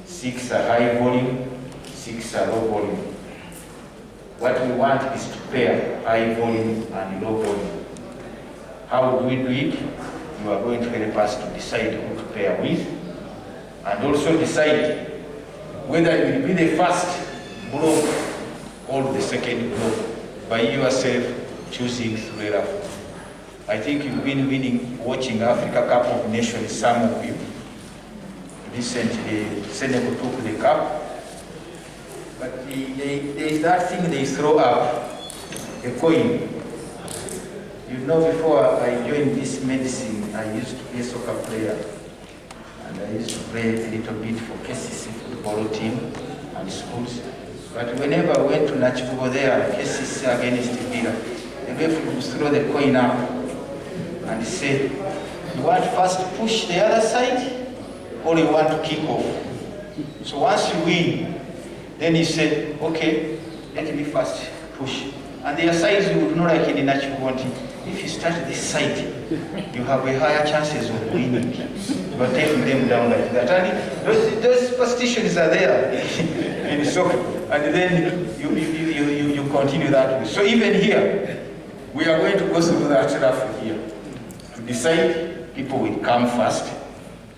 6 are high volume, 6 are low volume. What we want is to pair high volume and low volume. How do we do it? You are going to help us to decide who to pair with, and also decide whether it will be the first block or the second block by yourself choosing through a raffle. I think you've been watching Africa Cup of Nations, some of you. Recently, Senegal took the cup. But there is that thing they throw up, a coin. You know, before I joined this medicine, I used to be a soccer player. And I used to play a little bit for KCC football team and schools. But whenever I went to Nachivugo there, KCC against Villa, the referee would throw the coin up and say, you want first to push the other side, or you want to kick off? So once you win, then he said, okay, let me first push. And their sides you would know like in the natural wanting. If you start this side, you have a higher chances of winning. You are taking them down like that. And those superstitions are there in soccer. And then you continue that way. So even here, we are going to go through that stuff here. To decide, people will come first,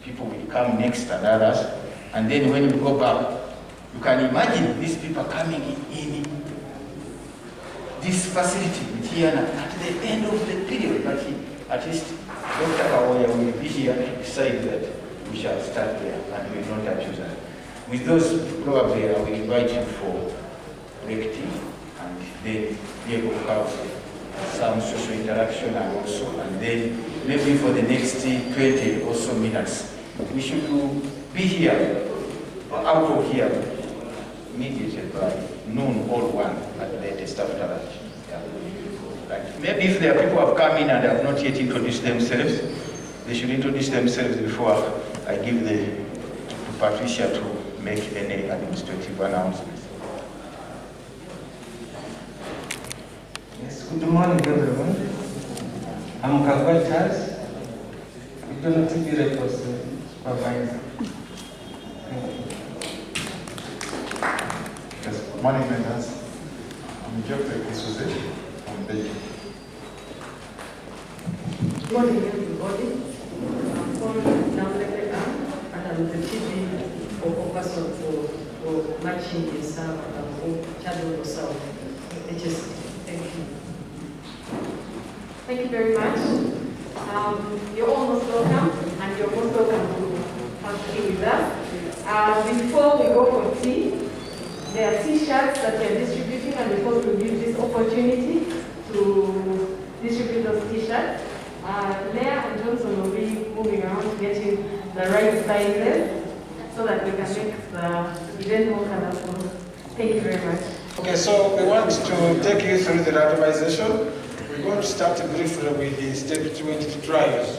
people will come next and others. And then when we go back, you can imagine these people coming in this facility with Tiana at the end of the period, but at least Dr. Kawoya will be here to decide that we shall start there and we will not abuse that. With those, probably I will invite you for break tea and then be able to have some social interaction and then maybe for the next 20 or so minutes, we should be here, out of here, immediately by noon or 1 at the latest after lunch. Yeah. Like maybe if there are people who have come in and have not yet introduced themselves, they should introduce themselves before I give to Patricia to make any administrative announcements. Yes, good morning everyone. I'm Kagwa Charles, Regional TV Records Supervisor. Yes, morning members. I'm Geoffrey Kisuse from Beijing. Good morning everybody. I'm called Namleke Am, and I'm the TV person for matching in South and Chadwell South. Thank you. Thank you very much. You're all most welcome, and you're most welcome to come tea with us. Before we go for tea, there are T-shirts that we are distributing, and we thought we'll use this opportunity to distribute those T-shirts. Leah and Johnson will be moving around getting the right sizes so that we can make the event more colorful. Thank you very much. Okay, so we want to take you through the randomization. We're going to start briefly with the step 20 trials.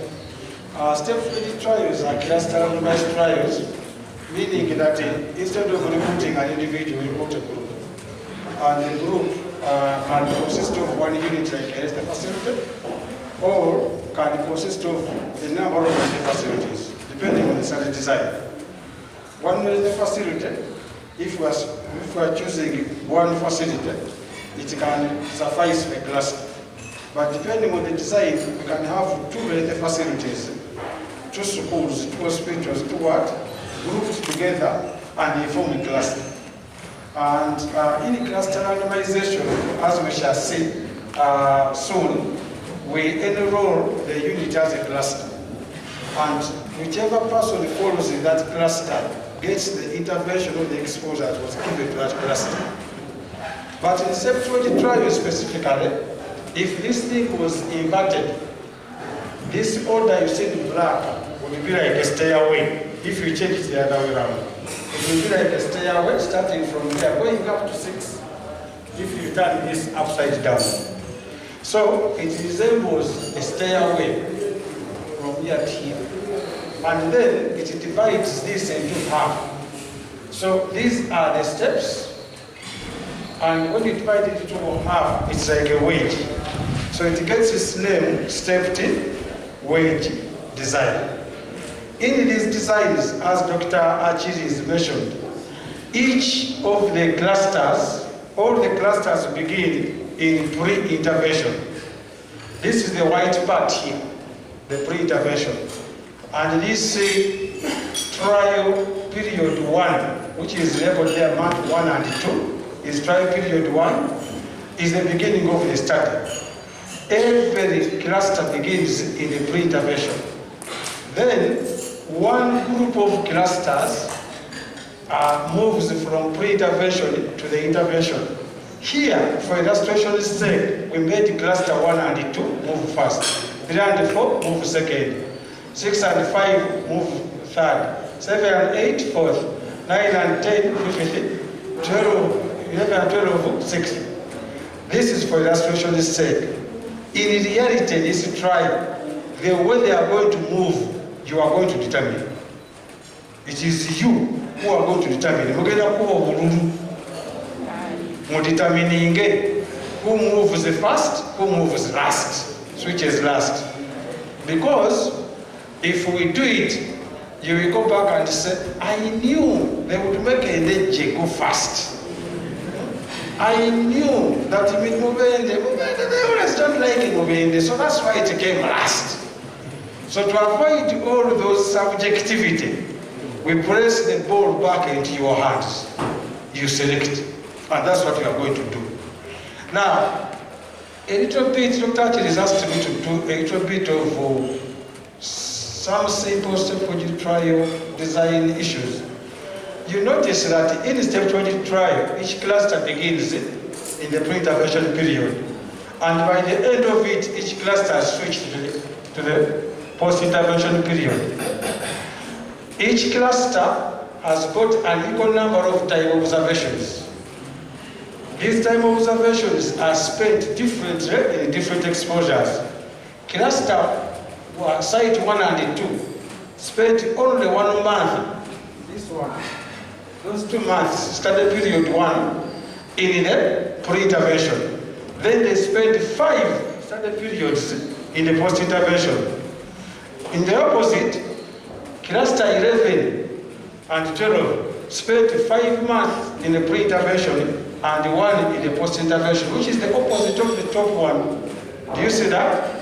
Step 20 trials are cluster randomized trials, meaning that instead of recruiting an individual, we recruit a group. And the group can consist of one unit like a facility, or can consist of a number of facilities, depending on the study design. One facility, if we are choosing one facility, it can suffice a cluster. But depending on the design, we can have two facilities, two schools, two hospitals, two what, grouped together and they form a cluster. And in cluster randomization, as we shall see soon, we enroll the unit as a cluster. And whichever person follows in that cluster gets the intervention of the exposure that was given to that cluster. But in step 20 trial specifically, if this thing was inverted, this order you see in black would be like a stairway. if you change it the other way around. It will be like a stairway starting from there, going up to 6. If you turn this upside down. So it resembles a stairway from here to here. And then it divides this into half. So these are the steps. And when you divide it into half, it's like a wedge. So it gets its name, stepped wedge design. In these designs, as Dr. Achiri has mentioned, each of the clusters, all the clusters begin in pre-intervention. This is the white part here, the pre-intervention. And this trial period 1, which is labeled there month 1 and 2, is trial period 1, is the beginning of the study. Every cluster begins in the pre-intervention. Then one group of clusters moves from pre-intervention to the intervention. Here, for illustration's sake, we made cluster 1 and 2 move first, 3 and 4 move second, 6 and 5 move third, 7 and 8 fourth, 9 and 10 fifth, 12, 11 and 12 sixth. This is for illustration's sake. In reality, this trial, the way they are going to move, you are going to determine. It is you who are going to determine. Determining who moves first, who moves last, which is last. Because if we do it, you will go back and say, I knew they would make a DJ go fast. I knew that Mubende, they always don't like Mubende, so that's why it came last. So to avoid all those subjectivity, we press the ball back into your hands. You select. And that's what we are going to do. Now, a little bit, Dr. Achiri has asked me to do a little bit of some simple step 20 trial design issues. You notice that in step 20 trial, each cluster begins in the pre-intervention period. And by the end of it, each cluster is switched to the post-intervention period. Each cluster has got an equal number of time observations. These time observations are spent differently in different exposures. Cluster site 1 and 2 spent only 1 month. This one, those 2 months, study period 1 in the pre-intervention. Then they spent 5 study periods in the post-intervention. In the opposite, cluster 11 and 12 spent 5 months in the pre-intervention and 1 in the post-intervention, which is the opposite of the top one. Do you see that?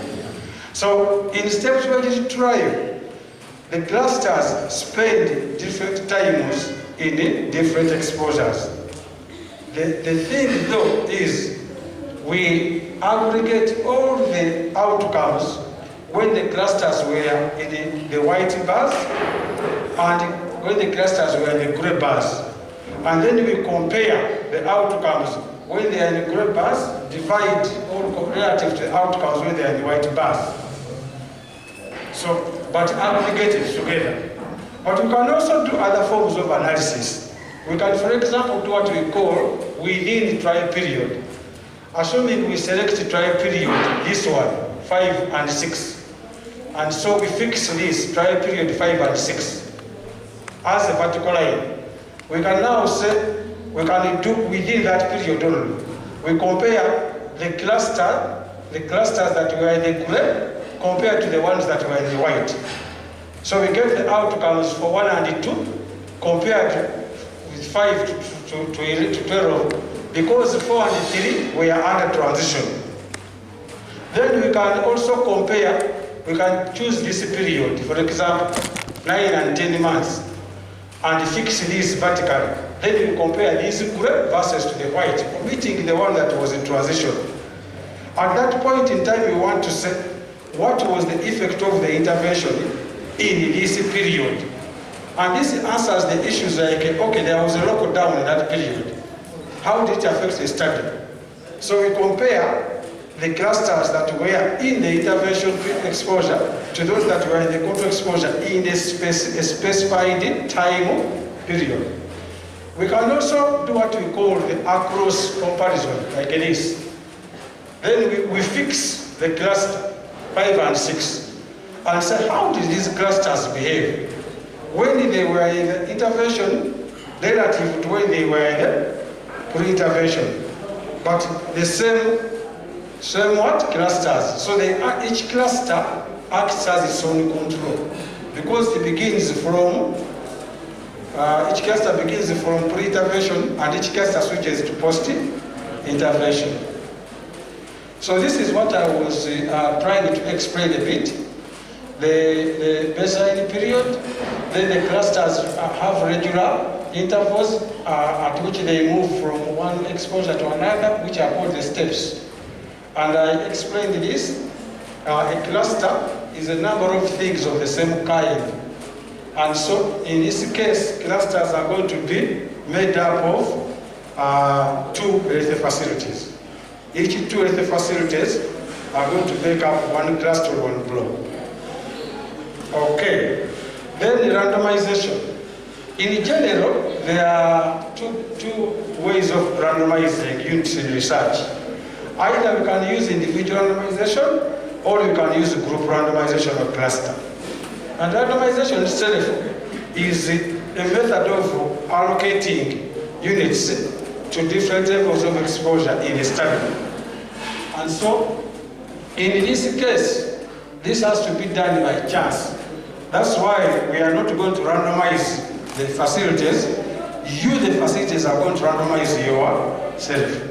So in step 20 trial, the clusters spend different times in different exposures. The thing though is we aggregate all the outcomes when the clusters were in the white bars and when the clusters were in the gray bars. And then we compare the outcomes when they are in the gray bars, divide all relative to the outcomes when they are in the white bars. So, but aggregate it together. But we can also do other forms of analysis. We can, for example, do what we call within the trial period. Assuming we select the trial period, this one, 5 and 6. And so we fix this trial period 5 and 6 as a vertical line. We can now say, we can do within that period only. We compare the clusters that were in the gray compared to the ones that were in the white. So we get the outcomes for 1 and 2 compared with 5 to 12 because 4 and 3 were under transition. Then we can also compare, we can choose this period, for example, 9 and 10 months. And fix this vertically. Then you compare this gray versus to the white, omitting the one that was in transition. At that point in time, we want to say, what was the effect of the intervention in this period? And this answers the issues like, okay, there was a lockdown in that period. How did it affect the study? So we compare the clusters that were in the intervention exposure to those that were in the control exposure in a specified time period. We can also do what we call the across comparison, like this. Then we fix the cluster 5 and 6 and say, how did these clusters behave when they were in the intervention relative to when they were in the pre-intervention? But the same what? Clusters. So each cluster acts as its own control because it begins from, each cluster begins from pre-intervention and each cluster switches to post-intervention. So this is what I was trying to explain a bit. The baseline period, then the clusters have regular intervals at which they move from one exposure to another, which are called the steps. And I explained this. A cluster is a number of things of the same kind. And so in this case, clusters are going to be made up of 2 health facilities. Each 2 health facilities are going to make up one cluster, one block. Okay, then the randomization. In general, there are two ways of randomizing units in research. Either we can use individual randomization or we can use group randomization or cluster. And randomization itself is a method of allocating units to different levels of exposure in a study. And so, in this case, this has to be done by chance. That's why we are not going to randomize the facilities. You, the facilities, are going to randomize yourself.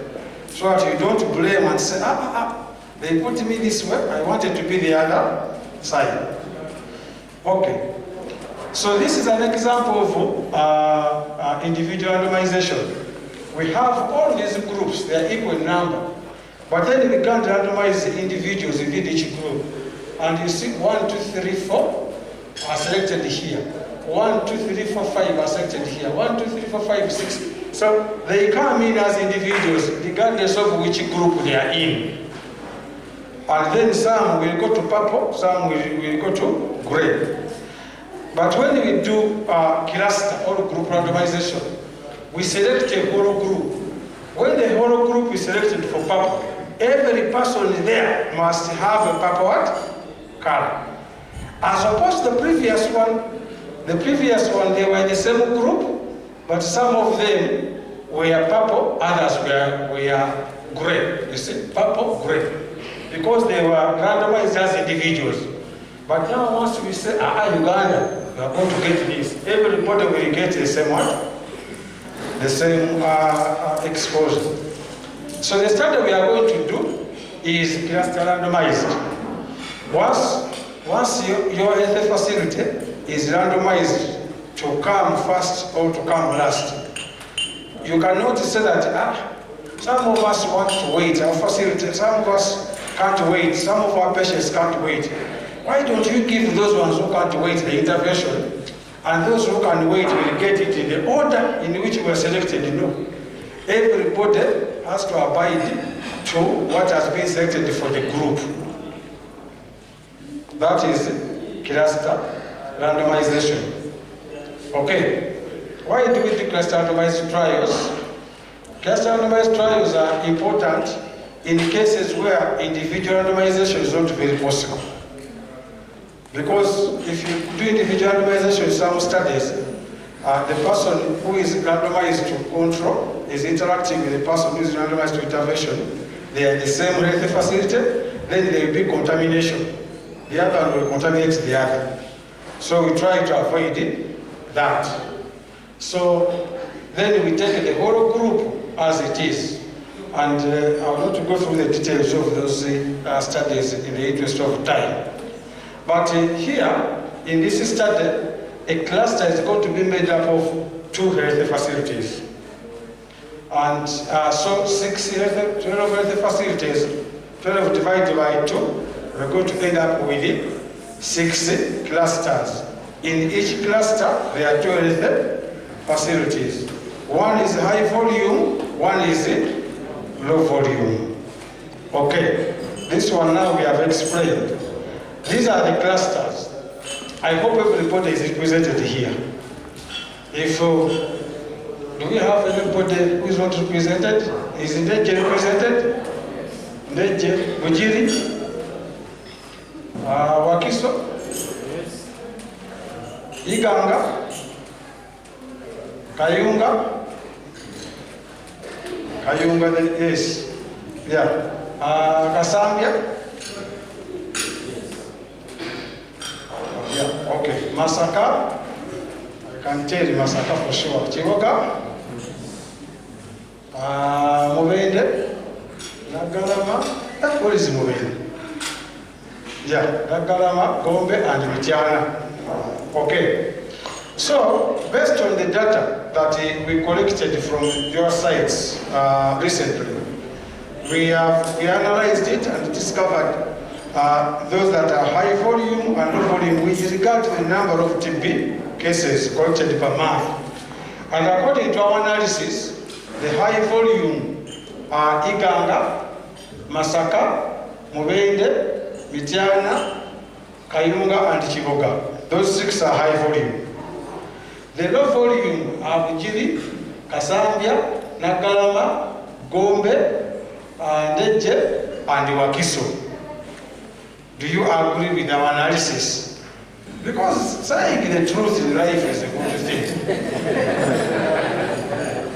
So that you don't blame and say, they put me this way, I wanted to be the other side. Okay. So this is an example of individual randomization. We have all these groups, they are equal in number. But then we can't randomize the individuals within each group. And you see 1, 2, 3, 4 are selected here. 1, 2, 3, 4, 5 are selected here. 1, 2, 3, 4, 5, 6. So they come in as individuals regardless of which group they are in. And then some will go to purple, some will go to gray. But when we do cluster or group randomization, we select a whole group. When the whole group is selected for purple, every person there must have a purple what? Color. As opposed to the previous one, they were in the same group, but some of them were purple, others were gray. You see, purple, gray. Because they were randomized as individuals. But now once we say, Uganda, we are going to get this, everybody will get the same one, the same exposure. So the study we are going to do is cluster randomized. Once your health facility is randomized to come first or to come last, you cannot say that some of us want to wait, our facility, some of us can't wait, some of our patients can't wait. Why don't you give those ones who can't wait the intervention, and those who can wait will get it in the order in which we were selected? No. Everybody has to abide to what has been selected for the group. That is cluster randomization. Okay. Why do we do cluster randomized trials? Cluster randomized trials are important in cases where individual randomization is not very possible. Because if you do individual randomization in some studies, the person who is randomized to control is interacting with the person who is randomized to intervention. They are in the same health facility, then there will be contamination. The other one will contaminate the other. So we try to avoid that. So then we take the whole group as it is. And I will not go through the details of those studies in the interest of time. But here, in this study, a cluster is going to be made up of 2 health facilities. And so 12 health facilities, 12 divided by 2, we're going to end up with 6 clusters. In each cluster, there are 2 health facilities. One is high volume, one is low volume. Okay. This one now we have explained. These are the clusters. I hope everybody is represented here. If do we have anybody who is not represented? Is Ndeje represented? Ndeje, Mujiri, Wakiso, Iganga, Kayunga, yes, yeah, Kasambia, yeah, okay, Masaka, I can tell you Masaka for sure, Chivoga, Mubende, Nagalama, what is Mubende? Yeah, Nagalama, Gombe, and Mitiana. Okay. So, based on the data that we collected from your sites recently, we analyzed it and discovered those that are high volume and low volume with regard to the number of TB cases collected per month. And according to our analysis, the high volume are Iganga, Masaka, Mubende, Mitiana, Kayunga, and Chivoga. Those 6 are high volume. The low volume are Bujiri, Kasambia, Nagalama, Gombe, Ndeje, and Wakiso. Do you agree with our analysis? Because saying the truth in life is a good thing.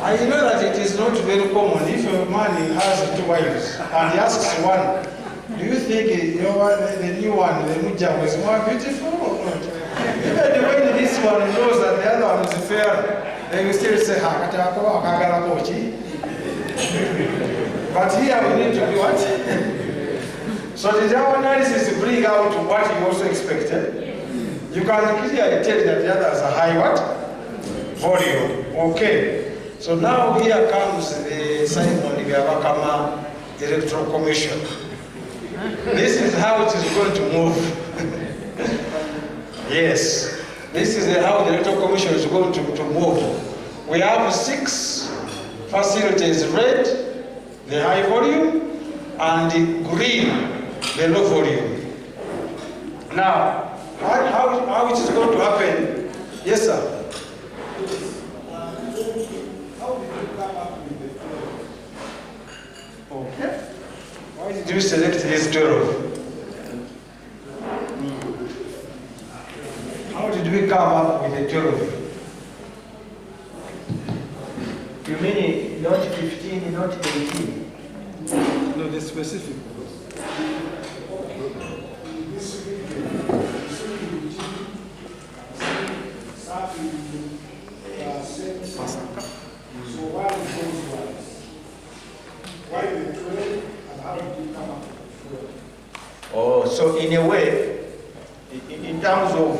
I know that it is not very common if a man has 2 wives and he asks one, do you think the new one, the Muja, was more beautiful or not? Even when this one knows that the other one is fair, they will still say, but here we need to do what? So did our analysis bring out what you also expected? You can clearly tell that the others are high what? Volume. Okay. So now here comes the ceremony, Vyavakama Electoral Commission. This is how it is going to move. Yes, this is how the Electoral Commission is going to move. We have 6 facilities: red, the high volume, and the green, the low volume. Now, how it is going to happen? Yes, sir. Okay. Why did you select these 12? How did we come up with the 12? You mean not 15, not 18? No, the specific. So why those ones? Why the 12 and how did you come up with 12? Oh, so in a way, in terms of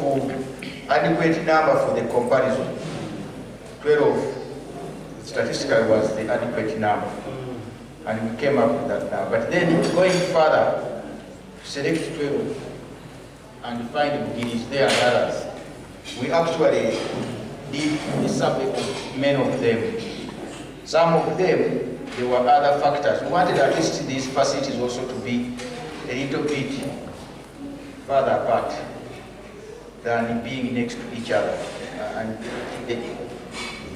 adequate number for the comparison, 12 statistically was the adequate number. And we came up with that number. But then going further, to select 12 and find Bugiris there and others, we actually did a survey of many of them. Some of them, there were other factors. We wanted at least these facilities also to be a little bit further apart than being next to each other. And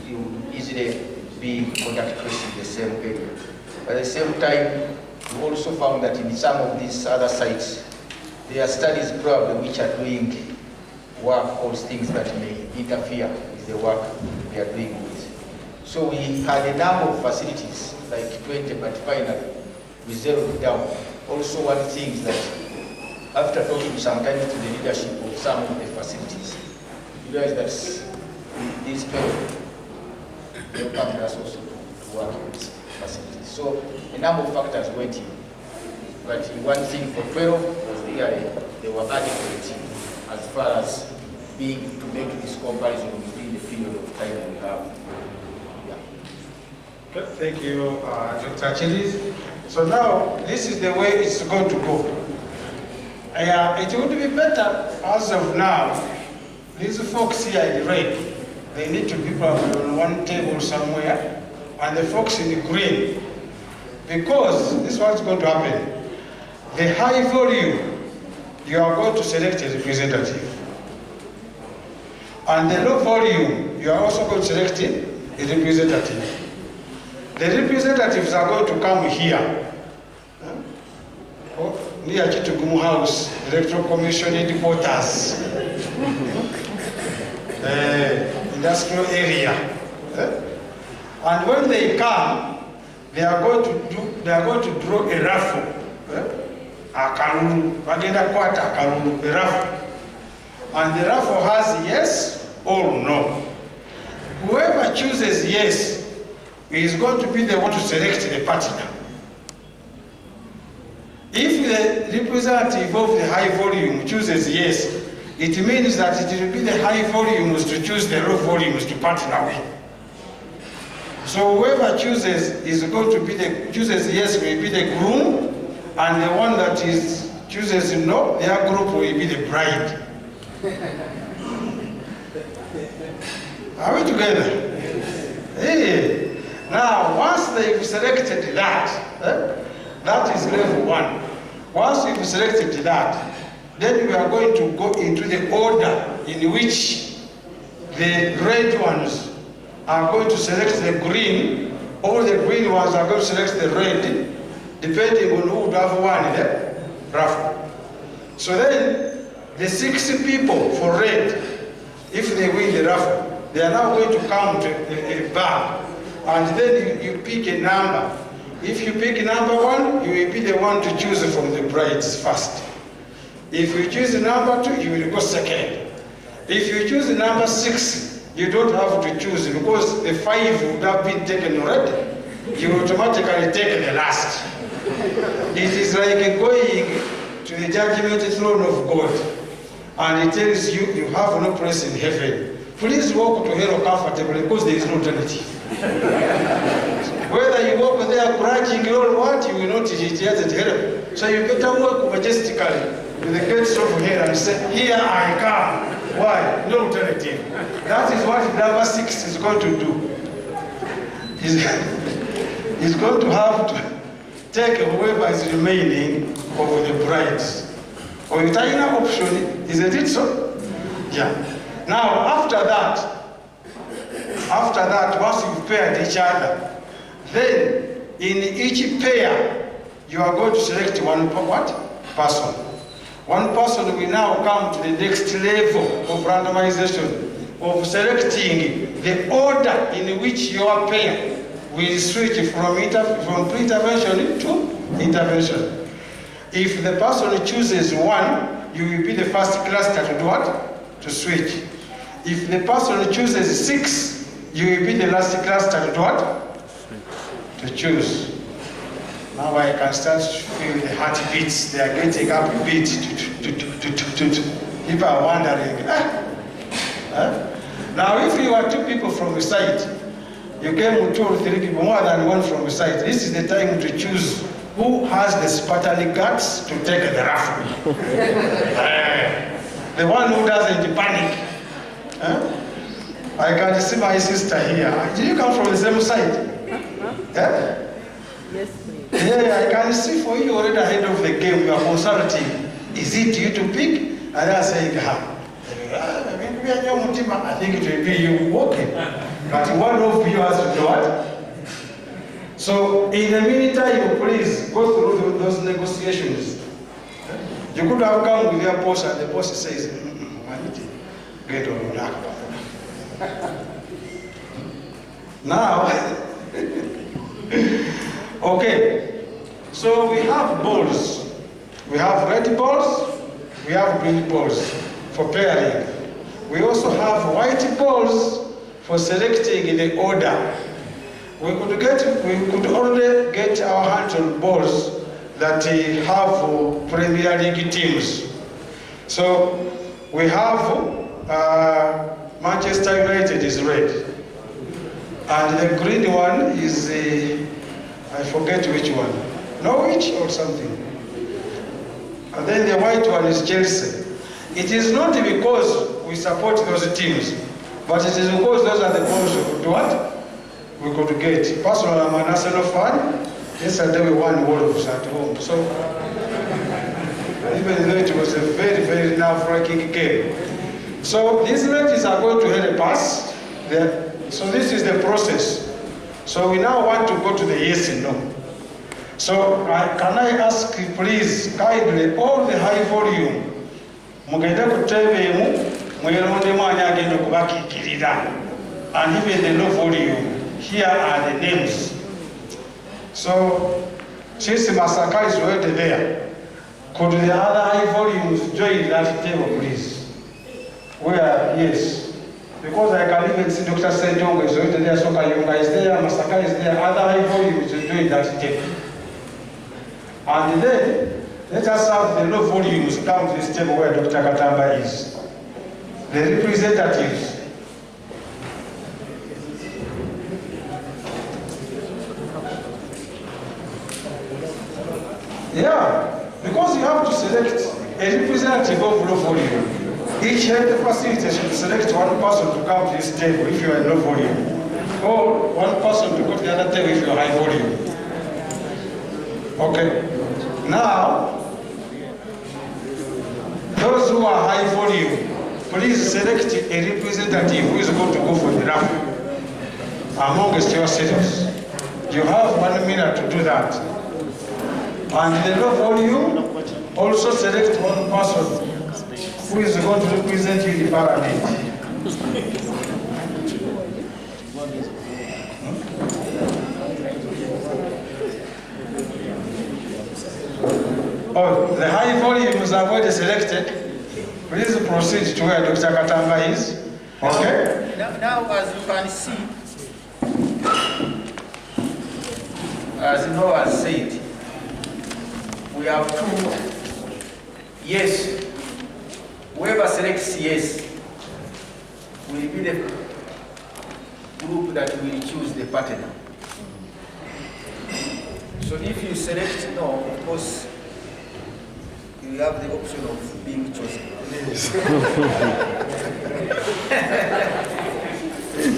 you would easily be contact traced in the same area. But at the same time, we also found that in some of these other sites, there are studies probably which are doing work or things that may interfere with the work we are doing with. So we had a number of facilities, like 20, but finally we zeroed it down. Also one thing is that after talking sometimes to the leadership of some of the facilities, you realize that these people, they come to us also to work in these facilities. So a number of factors went in. But one thing for 12 was they were adequate as far as being to make this comparison within the period of time we have. Okay, thank you, Dr. Chilis. So now, this is the way it's going to go. It would be better, as of now, these folks here in red, they need to be probably on one table somewhere, and the folks in the green, because this is what's going to happen. The high volume, you are going to select a representative. And the low volume, you are also going to select a representative. The representatives are going to come here. Near Chitugumu House, Electoral Commission headquarters, industrial area. And when they come, they are going to draw a raffle. A raffle. And the raffle has yes or no. Whoever chooses yes is going to be the one to select the partner. If the representative of the high volume chooses yes, it means that it will be the high volumes to choose the low volumes to partner with. So whoever chooses chooses yes will be the groom, and the one that chooses no, their group will be the bride. Are we together? Hey. Now, once they've selected that, that is level 1. Once you've selected that, then we are going to go into the order in which the red ones are going to select the green, or the green ones are going to select the red, depending on who would have won the raffle. So then, the 6 people for red, if they win the raffle, they are now going to come to a bag, and then you pick a number. If you pick number 1, you will be the one to choose from the brides first. If you choose number 2, you will go second. If you choose number 6, you don't have to choose because the 5 would have been taken already. You automatically take the last. It is like going to the judgment throne of God, and it tells you you have no place in heaven. Please walk to hell comfortably because there is no alternative. Whether you walk there grudging or what, you will not get help. So you better walk majestically to the gates of hell and say, here I come. Why? No alternative. That is what number 6 is going to do. He's going to have to take whoever is remaining of the brides. Or the final option, isn't it so? Yeah. Now, after that, once you've paired each other, then in each pair, you are going to select one person. One person will now come to the next level of randomization, of selecting the order in which your pair will switch from pre-intervention to intervention. If the person chooses 1, you will be the first cluster to do what? To switch. If the person chooses 6, you will be the last cluster to do what? To choose. Now I can start to feel the heartbeats. They are getting up a bit. People are wondering, Now if you are 2 people from the site, you came with 2 or 3 people, more than 1 from the site, this is the time to choose who has the Spartan guts to take the raffle. The one who doesn't panic. I can see my sister here. Did you come from the same side? Yes, please. Yeah, I can see for you already ahead of the game. You are consulting. Is it you to pick? And I say, I think it will be you walking. But one of you has to do what? So, in the meantime, please go through those negotiations. You could have come with your boss, and the boss says, I need to get on that. Now, okay, so we have balls. We have red balls, we have green balls for pairing. We also have white balls for selecting in the order. We could only get our hands on balls that have Premier League teams. So we have Manchester United is red, and the green one is I forget which one, Norwich or something. And then the white one is Chelsea. It is not because we support those teams, but it is because those are the balls we could do what? We could get. Personally, I'm an Arsenal fan. Yesterday we won Wolves at home. So even though it was a very, very nerve-wracking game. So these ladies are going to have a pass. So this is the process. So we now want to go to the yes and no. So can I ask please kindly all the high volume mugende kutebemu mweronde mwanya agenda kubakikirira, and even the low volume, here are the names. So since Masaka is already there, could the other high volumes join that table please? Where, yes. Because I can even see Dr. Sentongo is already there, Soka Yunga is there, Masaka is there, other high volumes is doing that table. And then, let us have the low volumes come to this table where Dr. Katamba is. The representatives. Yeah, because you have to select a representative of low volume. Each health facility should select one person to come to this table if you are low volume, or one person to go to the other table if you are high volume. Okay. Now, those who are high volume, please select a representative who is going to go for the raffle amongst yourselves. You have 1 minute to do that. And the low volume, also select one person who is going to represent you in the parliament. Oh, the high volumes are already selected. Please proceed to where Dr. Katamba is. Okay? Now, as you can see, as Noah said, we have two yes. Whoever selects yes will be the group that will choose the partner. So if you select no, of course, you have the option of being chosen. Yes.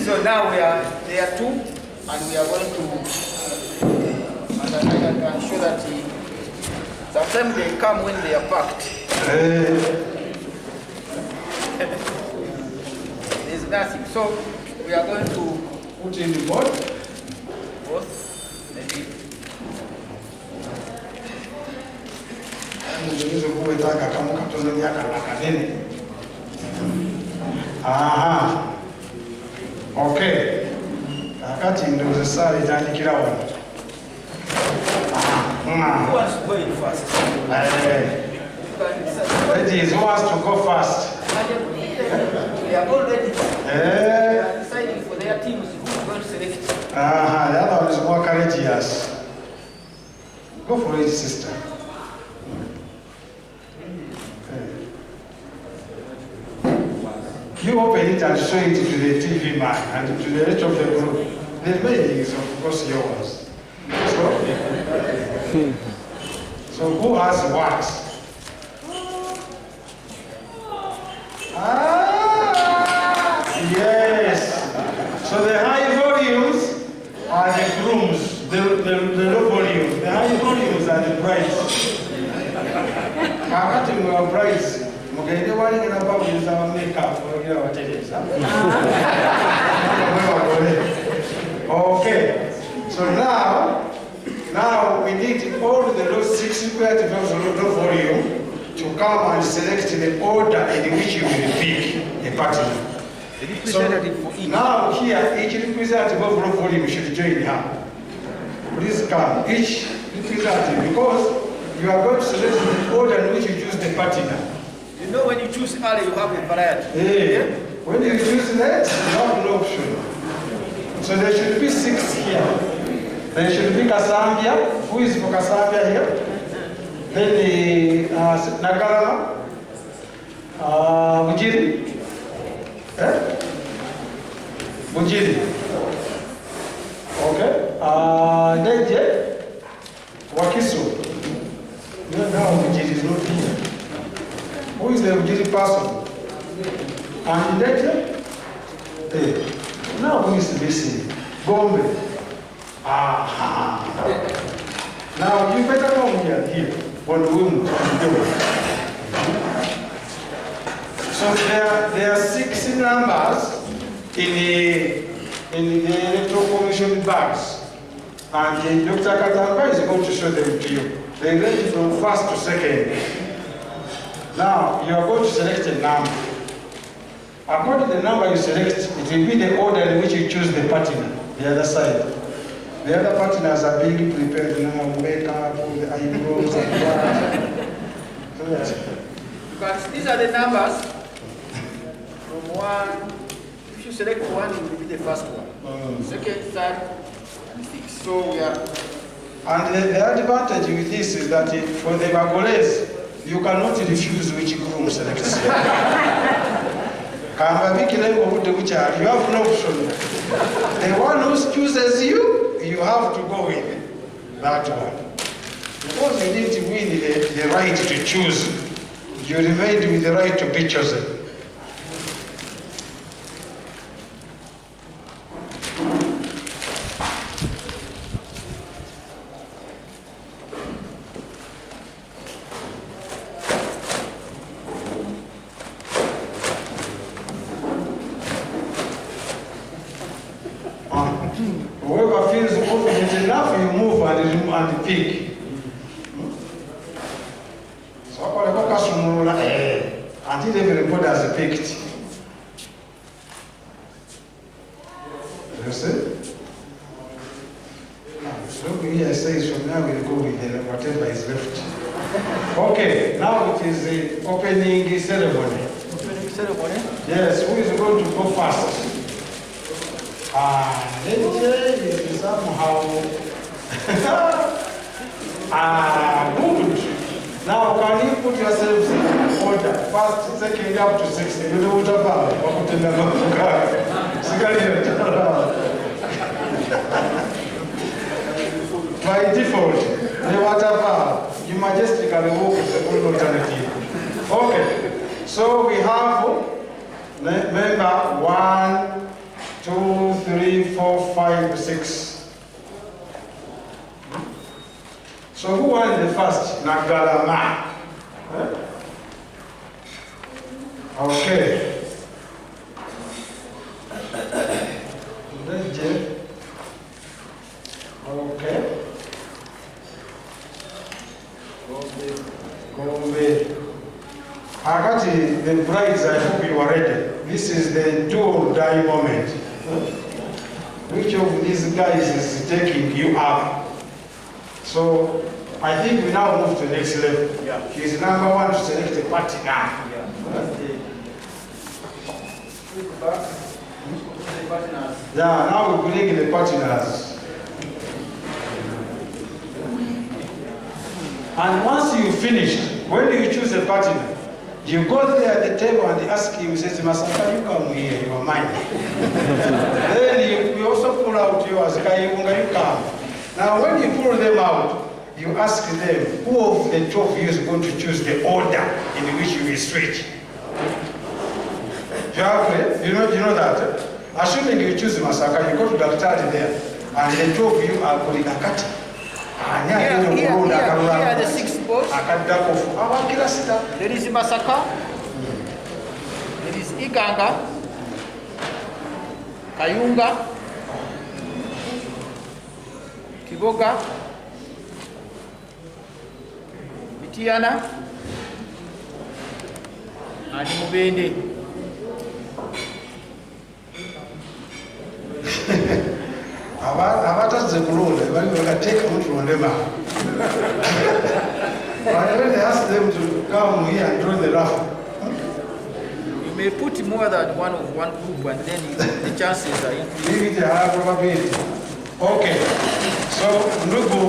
So now there are two, and we are going to, and I'm sure that sometimes they come when they are packed. There's nothing. So we are going to put in the board. Both. Maybe. Aha. Okay. Akati ndo zesali tandikira wano. Who wants to go in first? Ladies, who wants to go first? They are already deciding for their teams who is going to select. Aha, the other one is more courageous. Go for it, sister. You open it and show it to the TV man and to the rest of the group. The lady is, of course, yours. So who has what? Yes. So the high volumes are the grooms, the low volumes. The high volumes are the brides. I'm cutting our brides. Okay, one in about is our makeup for our tennis. Okay. So now we need all the low 6 representatives of low volume to come and select the order in which you will pick a partner. So now here, each representative of low volume should join her. Please come, each representative, because you are going to select the order in which you choose the partner. You know, when you choose early, you have a variety. Yeah. When you choose that, you have an option. So there should be 6 here. There should be Kasambia. Who is for Kasambia here? Then the Nagarama, Bujiri, Bujiri, okay, Deje, Wakisu. Now Bujiri is not here. Who is the Bujiri person? And Deje? Hey. Now who is missing? Gombe. Aha. Now you better come here. on whom to do. So there are 6 numbers in the electoral commission bags, and Dr. Katamba is going to show them to you. They range from first to second. Now you are going to select a number. According to the number you select, it will be the order in which you choose the partner, the other side. The other partners are being prepared now, makeup, all the eyebrows and that. But these are the numbers from 1. If you select 1, it will be the first one. Second, third, and 6. So we are. And the advantage with this is that for the Bagoles, you cannot refuse which groom selects. You have no option. The one who chooses you, you have to go with that one. Because you didn't win the right to choose, you remained with the right to be chosen. Whoever feels confident enough, you move and pick. So until everybody has picked. You see? So here says from now we'll go with whatever is left. Okay, now it is the opening ceremony. Opening ceremony? Yes, who is going to go first? Let's is somehow good. Now, can you put yourselves in order? First, second, up to 6. You know what about by default, the water you majestically walk with the full alternative. Okay, so we have member 1, 2, 3, 4, 5, 6. So who won the first? Nagalama. Okay. Okay. Gombe. Akati, the brides, I hope you are ready. This is the do or die moment. Which of these guys is taking you up? So I think we now move to the next level. Yeah. He's number 1 to select a partner. Yeah, now we bring the partners. And once you finished, when you choose a partner, you go there at the table and ask him, says, Masaka, you come here, you are mine. Then you also pull out yours, Kayunga, you come. Now when you pull them out, you ask them, who of the 2 of you is going to choose the order in which you will switch? You know that? Assuming you choose Masaka, you go to Daktari there, and the 2 of you are Kurigakati. Here are the 6 boats. There is Masaka, there is Iganga, Kayunga, Kiboga, Mitiana, and Mubende. Abatazze kulonda bali bakateeka omuntu londema. But when they ask them to come here and draw the raffle. You may put more than one of one group and then the chances are increased. Leave it a high probability. Okay. So Nugu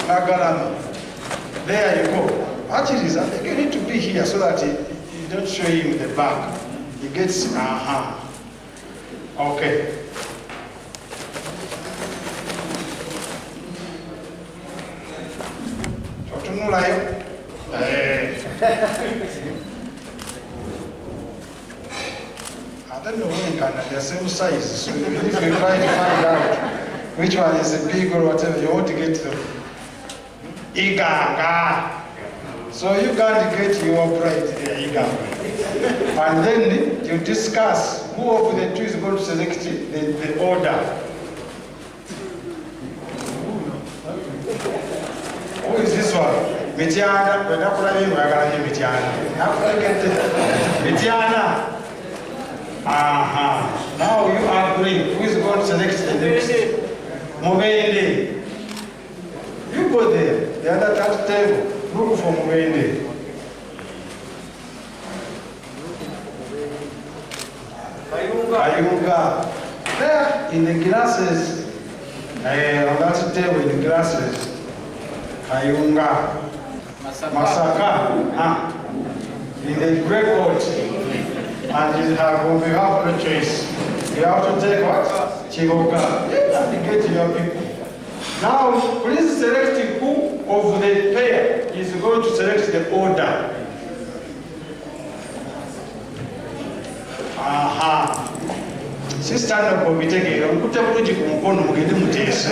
Nagalama. There you go. Actually, you need to be here so that you don't show him the back. He gets Okay. I don't know when they're the same size, so if you try to find out which one is big or whatever, you want to get to Iganga. So you can't get your bride there, and then you discuss who of the two is going to select the order. Who is this one? Mitiana. When I put in, we're going to Mitiana. Mitiana. Aha. Now you agree. Who is going to select the next? Mubende. You go there. The other that table. Look for Mubende. Ayunga. There in the glasses. On that table in the glasses. Ayunga. Masaka. In the grey coat. And you have no choice. You have to take what? Chigoga. And get your people. Now, please select who of the pair is going to select the order. Aha. Sister no komitege, mkuta mkuji kumkono mgeni mtesi.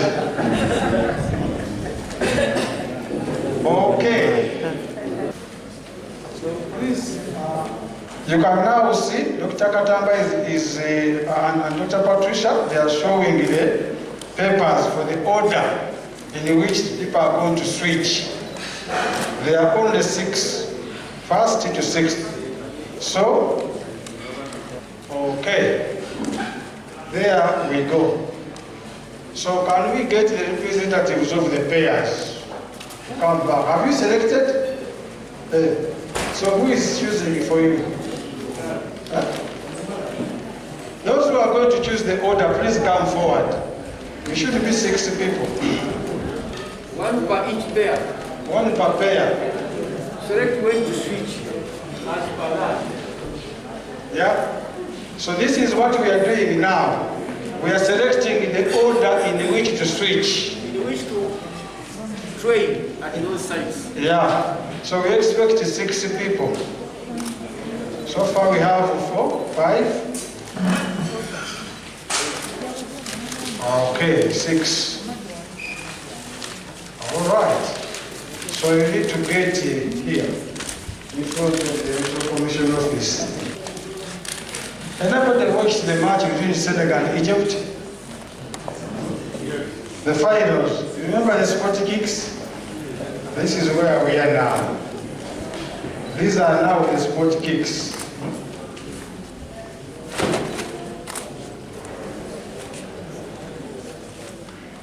Okay. So please, you can now see Dr. Katamba and Dr. Patricia. They are showing the papers for the order in which people are going to switch. There are only 6, first to 6th. So, okay, there we go. So can we get the representatives of the pairs? Come back. Have you selected? So who is choosing for you? Those who are going to choose the order, please come forward. We should be 60 people. 1 per each pair. 1 per pair. Select when to switch. As per that. Yeah. So this is what we are doing now. We are selecting the order in which to switch. In which to train at those sites. Yeah. So we expect 60 people. So far we have 4, 5. Okay, 6. All right. So you need to get here in front of the Electoral Commission office. Anybody watched the match between Senegal and Egypt? The finals. You remember the sport kicks? This is where we are now. These are now the sport kicks.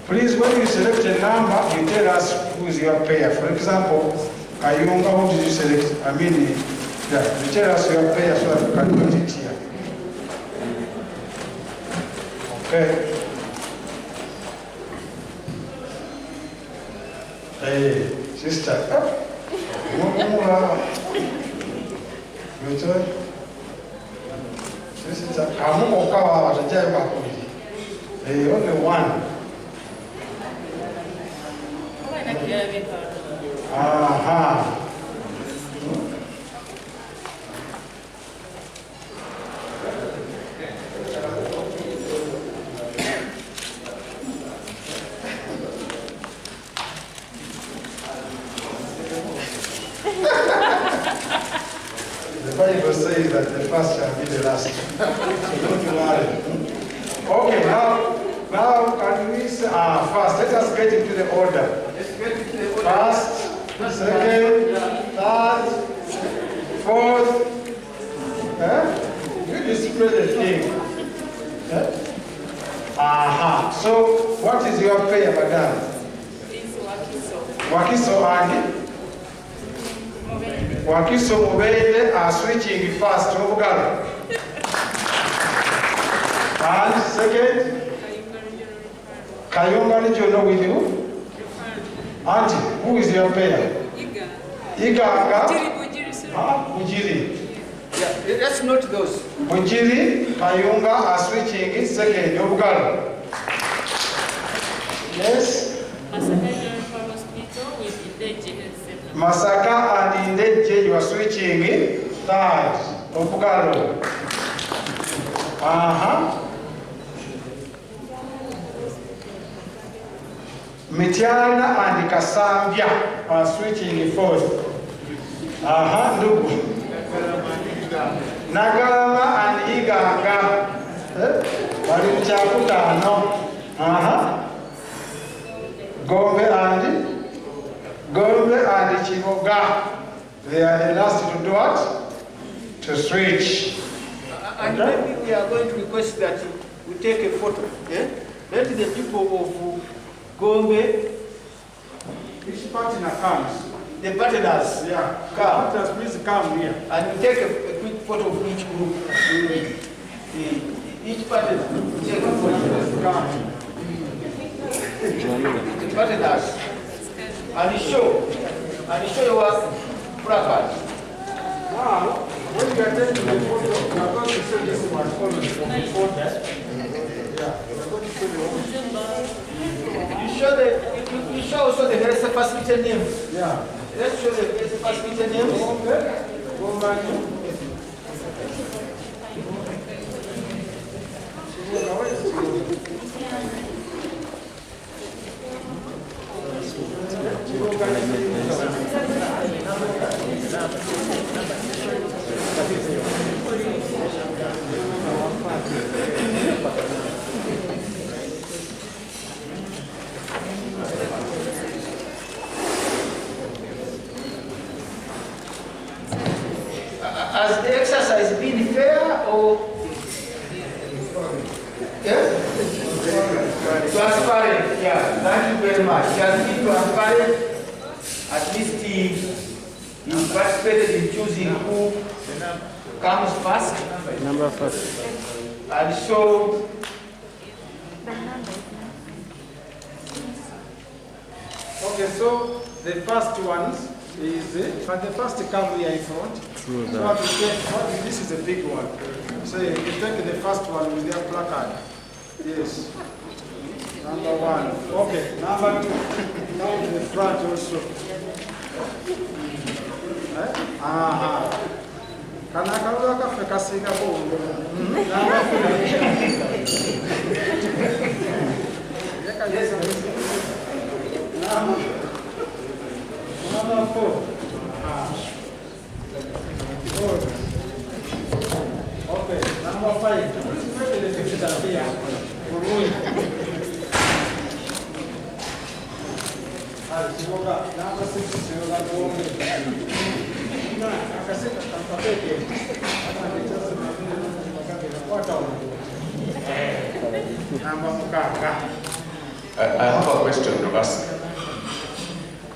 Please, when you select a number, you tell us who is your pair. For example, Ayunga, what did you select? I mean, yeah, you tell us your pair so that we can put it here. Okay. Hey, sister. Sister, hey, only one. Aha. The Bible says that the first shall be the last. So don't worry. Okay, now can we say, first, let us get into the order. First, second, third, fourth. You display the thing. Aha. So, what is your pair, madam? Wakiso and Wakiso Mubende are switching fast to Uganda. And second, Kayunga Regional with you? Auntie, who is your pair? Iga. Bujiri. Yeah, let's note those. Bujiri, Kayunga are switching second to Uganda. Yes? Masaka and Indeje, you are switching third to Uganda. Mitiana and Kasambia are switching fourth. Aha, ndugu. Nagalama and Iganga. Walimchakutano. Aha. Gombe and Chivoga. They are the last to do what? To switch. And maybe we are going to request that we take a photo. Yeah? Let the people of Gombe, which partner comes? The partners, yeah, come. The partners, please come here. And we take a quick photo of each group. Each partner, take a photo. The partners, and show your placard. Now, when you are taking the photo, you are going to show this one column from the photo. Yeah, you are going to show the one. You show also the health facility name. Yeah. Let's show the health facility name. Okay. Go back. Has the exercise been fair or transparent? Yeah, thank you very much. It has been transparent. At least you participated in choosing who comes first. Number first. And so okay, so the first ones is but the first come here in front. True So that. what we take, this is a big one. So you take the first one with their placard. Yes. Number one. Okay. Number two. Now to the front also. Kana kaula kafe kasiga bongo. Number four. Okay, number five. Where the pictures are here. Number six. I have a question to ask.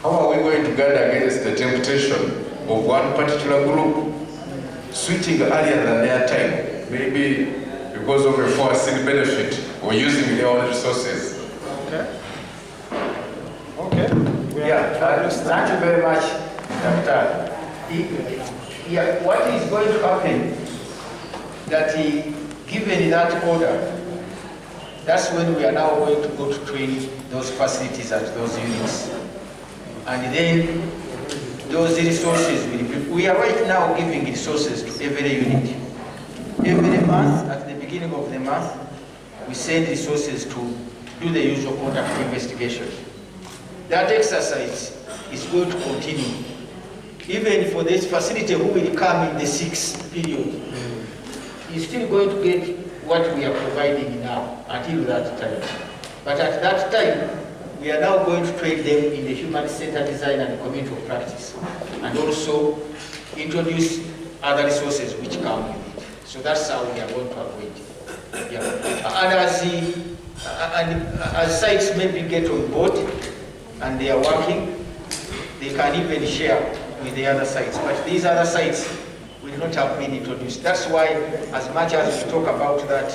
How are we going to guard against the temptation of one particular group switching earlier than their time? Maybe because of a foreseen benefit or using their own resources. Okay. Okay. thank you very much, Doctor. What is going to happen that given that order, that's when we are now going to go to train those facilities at those units. And then those resources, we are right now giving resources to every unit. Every month, at the beginning of the month, we send resources to do the usual contact investigation. That exercise is going to continue. Even for this facility who will come in the 6th period, is still going to get what we are providing now until that time. But at that time, we are now going to train them in the human-centered design and community of practice, and also introduce other resources which come with it. So that's how we are going to avoid it. Yeah. And as sites maybe get on board and they are working, they can even share with the other sites. But these other sites will not have been introduced. That's why, as much as we talk about that,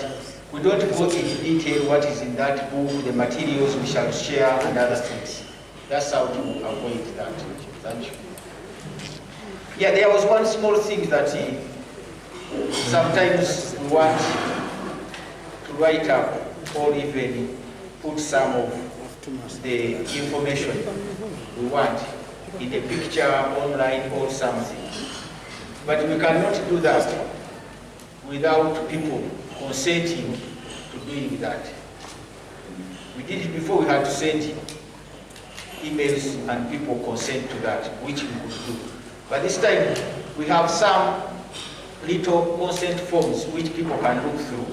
we don't go into detail what is in that book, the materials we shall share, and other things. That's how to avoid that. Thank you. Yeah, there was one small thing that sometimes we want to write up or even put some of the information we want in a picture, online, or something. But we cannot do that without people consenting to doing that. We did it before, we had to send emails and people consent to that, which we could do. But this time, we have some little consent forms which people can look through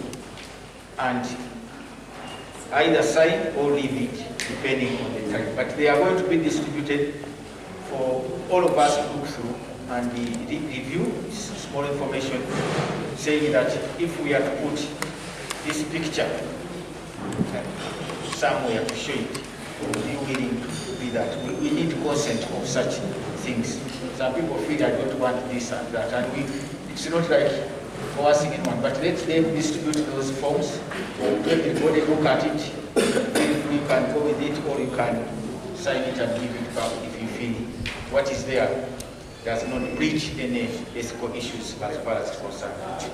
and either sign or leave it, depending on the time. But they are going to be distributed for all of us to look through and review small information saying that if we are to put this picture somewhere to show it, we willing to be that. We need consent of such things. Some people feel I don't want this and that, and it's not like forcing anyone, but let them distribute those forms. Everybody look at it. You can go with it, or you can sign it and give it back if you feel what is there does not breach any ethical issues as far as concerned.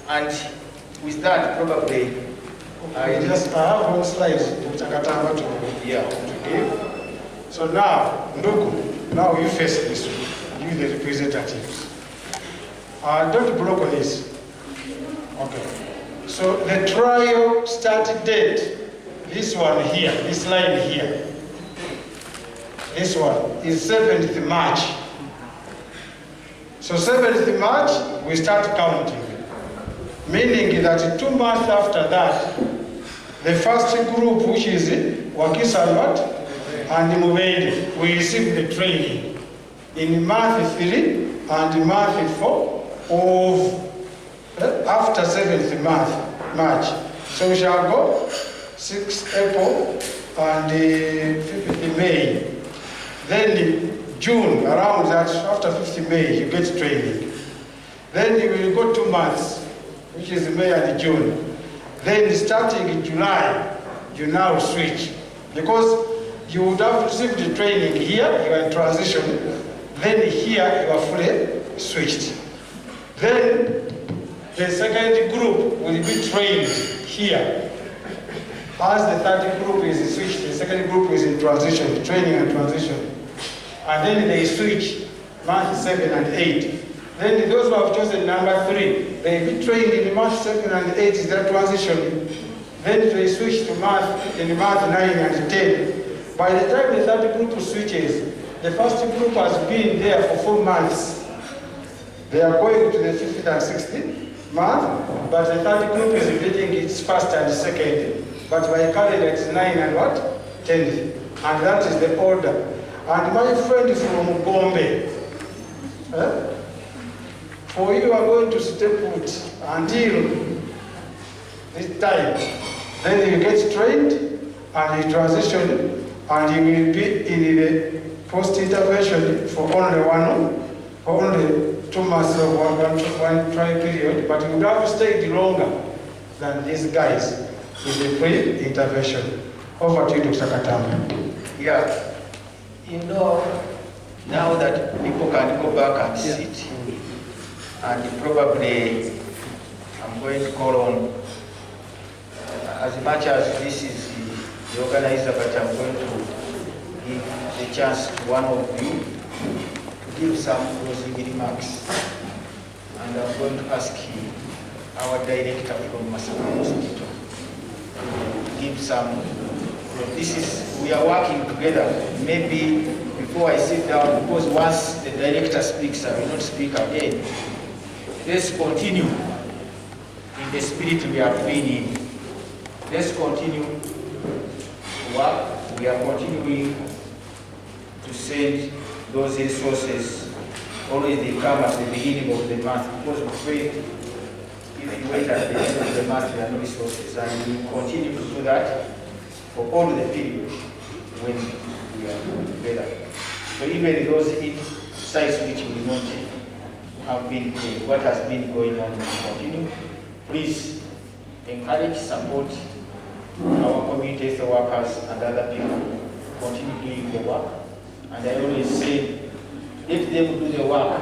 And with that, probably I have one slide Dr. Katamba to give. So now, Ndugu, now you face this one, you the representatives. Don't block on this. Okay. So the trial start date, this one here, this line here, this one is 7th March. So 7th March, we start counting. Meaning that 2 months after that, the first group, which is Wakisalvat and Mubedi, we receive the training in month 3 and month 4 of after 7th March. So we shall go 6th April and 5th May. Then June, around that, after 5th May, you get training. Then you will go 2 months, which is May and June. Then starting in July, you now switch. Because you would have received the training here, you are in transition. Then here, you are fully switched. Then the second group will be trained here. As the third group is switched, the second group is in transition, training and transition. And then they switch month 7 and 8. Then those who have chosen number 3, they be trained in month 7 and 8 is their transition. Then they switch to month 9 and 10. By the time the third group switches, the first group has been there for 4 months. They are going to the 5th and 6th month, but the third group is getting its first and second. But by calendar it's 9 and what? 10th. And that is the order. And my friend from Gombe, for you are going to stay put until this time. Then you get trained and you transition and you will be in the post-intervention for only 2 months of one trial period, but you would have stayed longer than these guys in the pre-intervention. Over to you, Dr. Katamba. Yeah. You know, now that people can go back and sit, and probably I'm going to call on, as much as this is the organizer, but I'm going to give the chance to one of you to give some closing remarks. And I'm going to ask our director from Masaka Hospital to give some. We are working together. Maybe before I sit down, because once the director speaks, I will not speak again. Let's continue in the spirit we have been in. Let's continue to work. We are continuing to send those resources. Always they come at the beginning of the month, because if you wait at the end of the month, there are no resources. And we continue to do that for all the period when we are together. So even those sites which will not have been paid, what has been going on will continue. Please encourage, support our community health workers and other people continue doing the work. And I always say, let them do the work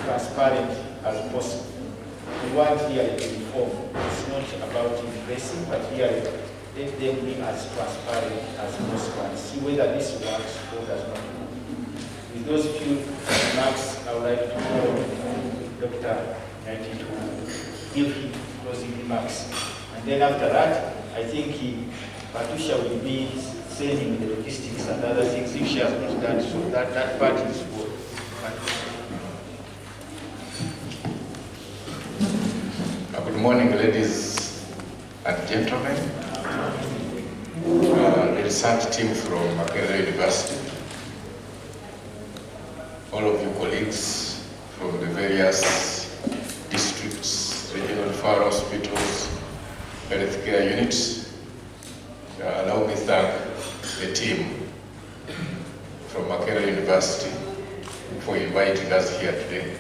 transparent as possible. We want here to reform. It's not about impressing, but here let them be as transparent as possible and see whether this works or does not. With those few remarks, I would like to call Dr. Nati to give him closing remarks. And then after that, I think Patricia will be sending the logistics and other things if she has not done so. That part is good. Good morning, ladies and gentlemen. The research team from Makerere University, all of you colleagues from the various districts, regional fire hospitals, healthcare units, allow me to thank the team from Makerere University for inviting us here today.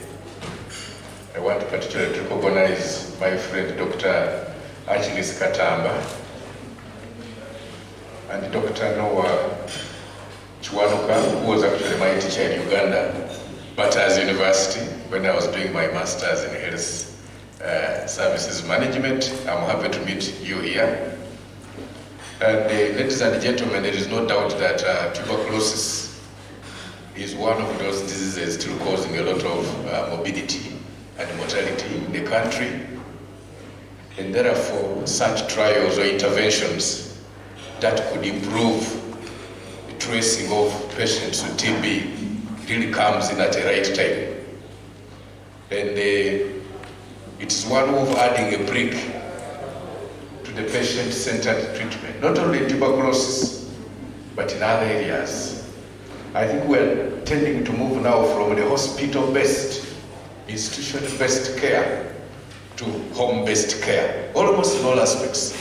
I want to particularly recognize my friend Dr. Achilles Katamba and Dr. Noah Chwanuka, who was actually my teacher in Uganda, Matters University, when I was doing my master's in health services management. I'm happy to meet you here. And ladies and gentlemen, there is no doubt that tuberculosis is one of those diseases still causing a lot of morbidity and mortality in the country, and therefore such trials or interventions that could improve the tracing of patients with TB really comes in at the right time. And it's one of adding a brick to the patient-centered treatment, not only in tuberculosis, but in other areas. I think we're tending to move now from the hospital-based, institution-based care to home-based care, almost in all aspects.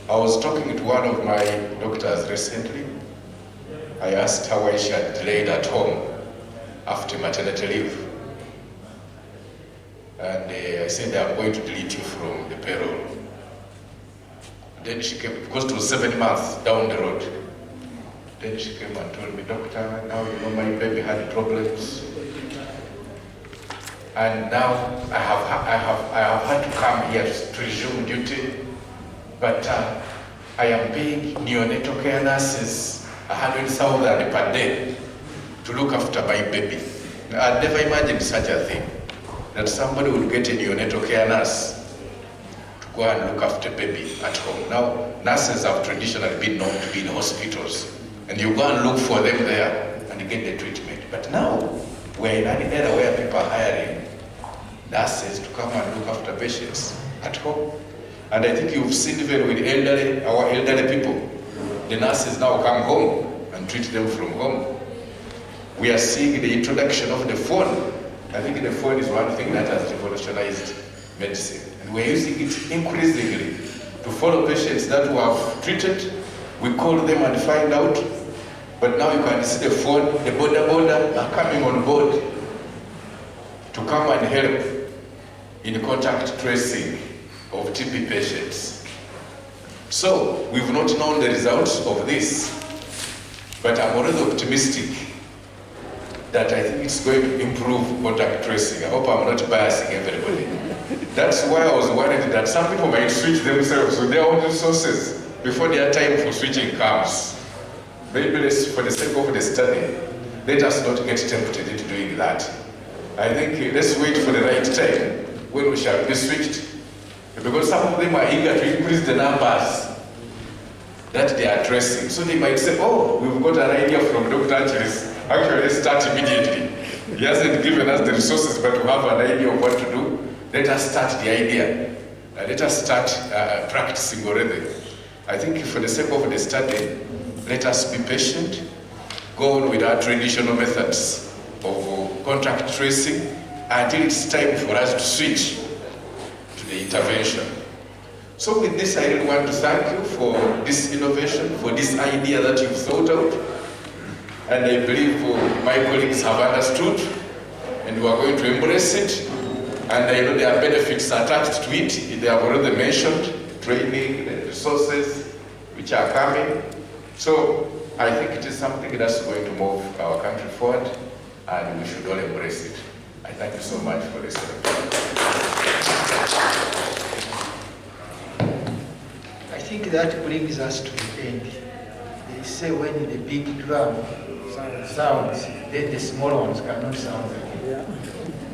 I was talking to one of my doctors recently. I asked how she had delayed at home after maternity leave. And I said, I'm going to delete you from the payroll. Then she came, because it was 7 months down the road. Then she came and told me, Doctor, now you know my baby had problems. And now I have had to come here to resume duty, but I am paying neonatal care nurses 100,000 per day to look after my baby. I'd never imagined such a thing, that somebody would get a neonatal care nurse to go and look after baby at home. Now, nurses have traditionally been known to be in hospitals, and you go and look for them there and get the treatment. But now, we're in an era where people are hiring nurses to come and look after patients at home. And I think you've seen even with our elderly people, the nurses now come home and treat them from home. We are seeing the introduction of the phone. I think the phone is one thing that has revolutionized medicine. And we're using it increasingly to follow patients that we have treated. We call them and find out. But now you can see the phone, the border are coming on board to come and help in contact tracing of TB patients. So, we've not known the results of this, but I'm already optimistic that I think it's going to improve contact tracing. I hope I'm not biasing everybody. That's why I was worried that some people might switch themselves with their own resources before their time for switching comes. Maybe for the sake of the study, let us not get tempted into doing that. I think let's wait for the right time when we shall be switched, because some of them are eager to increase the numbers that they are addressing. So they might say, oh, we've got an idea from Dr. Achilles. Actually, let's start immediately. He hasn't given us the resources, but we have an idea of what to do. Let us start the idea. Let us start practicing already. I think for the sake of the study, let us be patient, go on with our traditional methods of contact tracing until it's time for us to switch to the intervention. So with this, I really want to thank you for this innovation, for this idea that you've thought out. And I believe my colleagues have understood, and we are going to embrace it. And I know there are benefits attached to it. They have already mentioned training, the resources which are coming. So I think it is something that's going to move our country forward, and we should all embrace it. I thank you so much for listening. I think that brings us to the end. They say when the big drum sounds, then the small ones cannot sound again.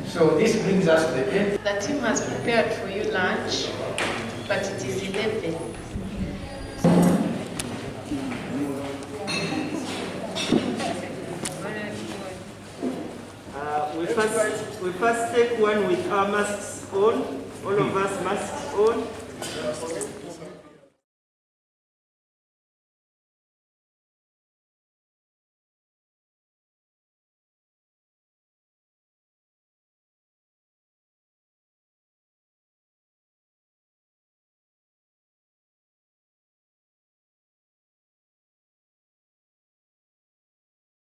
So this brings us to the end. The team has prepared for you lunch, but it is 11. We first take one with our masks on, all of us masks on.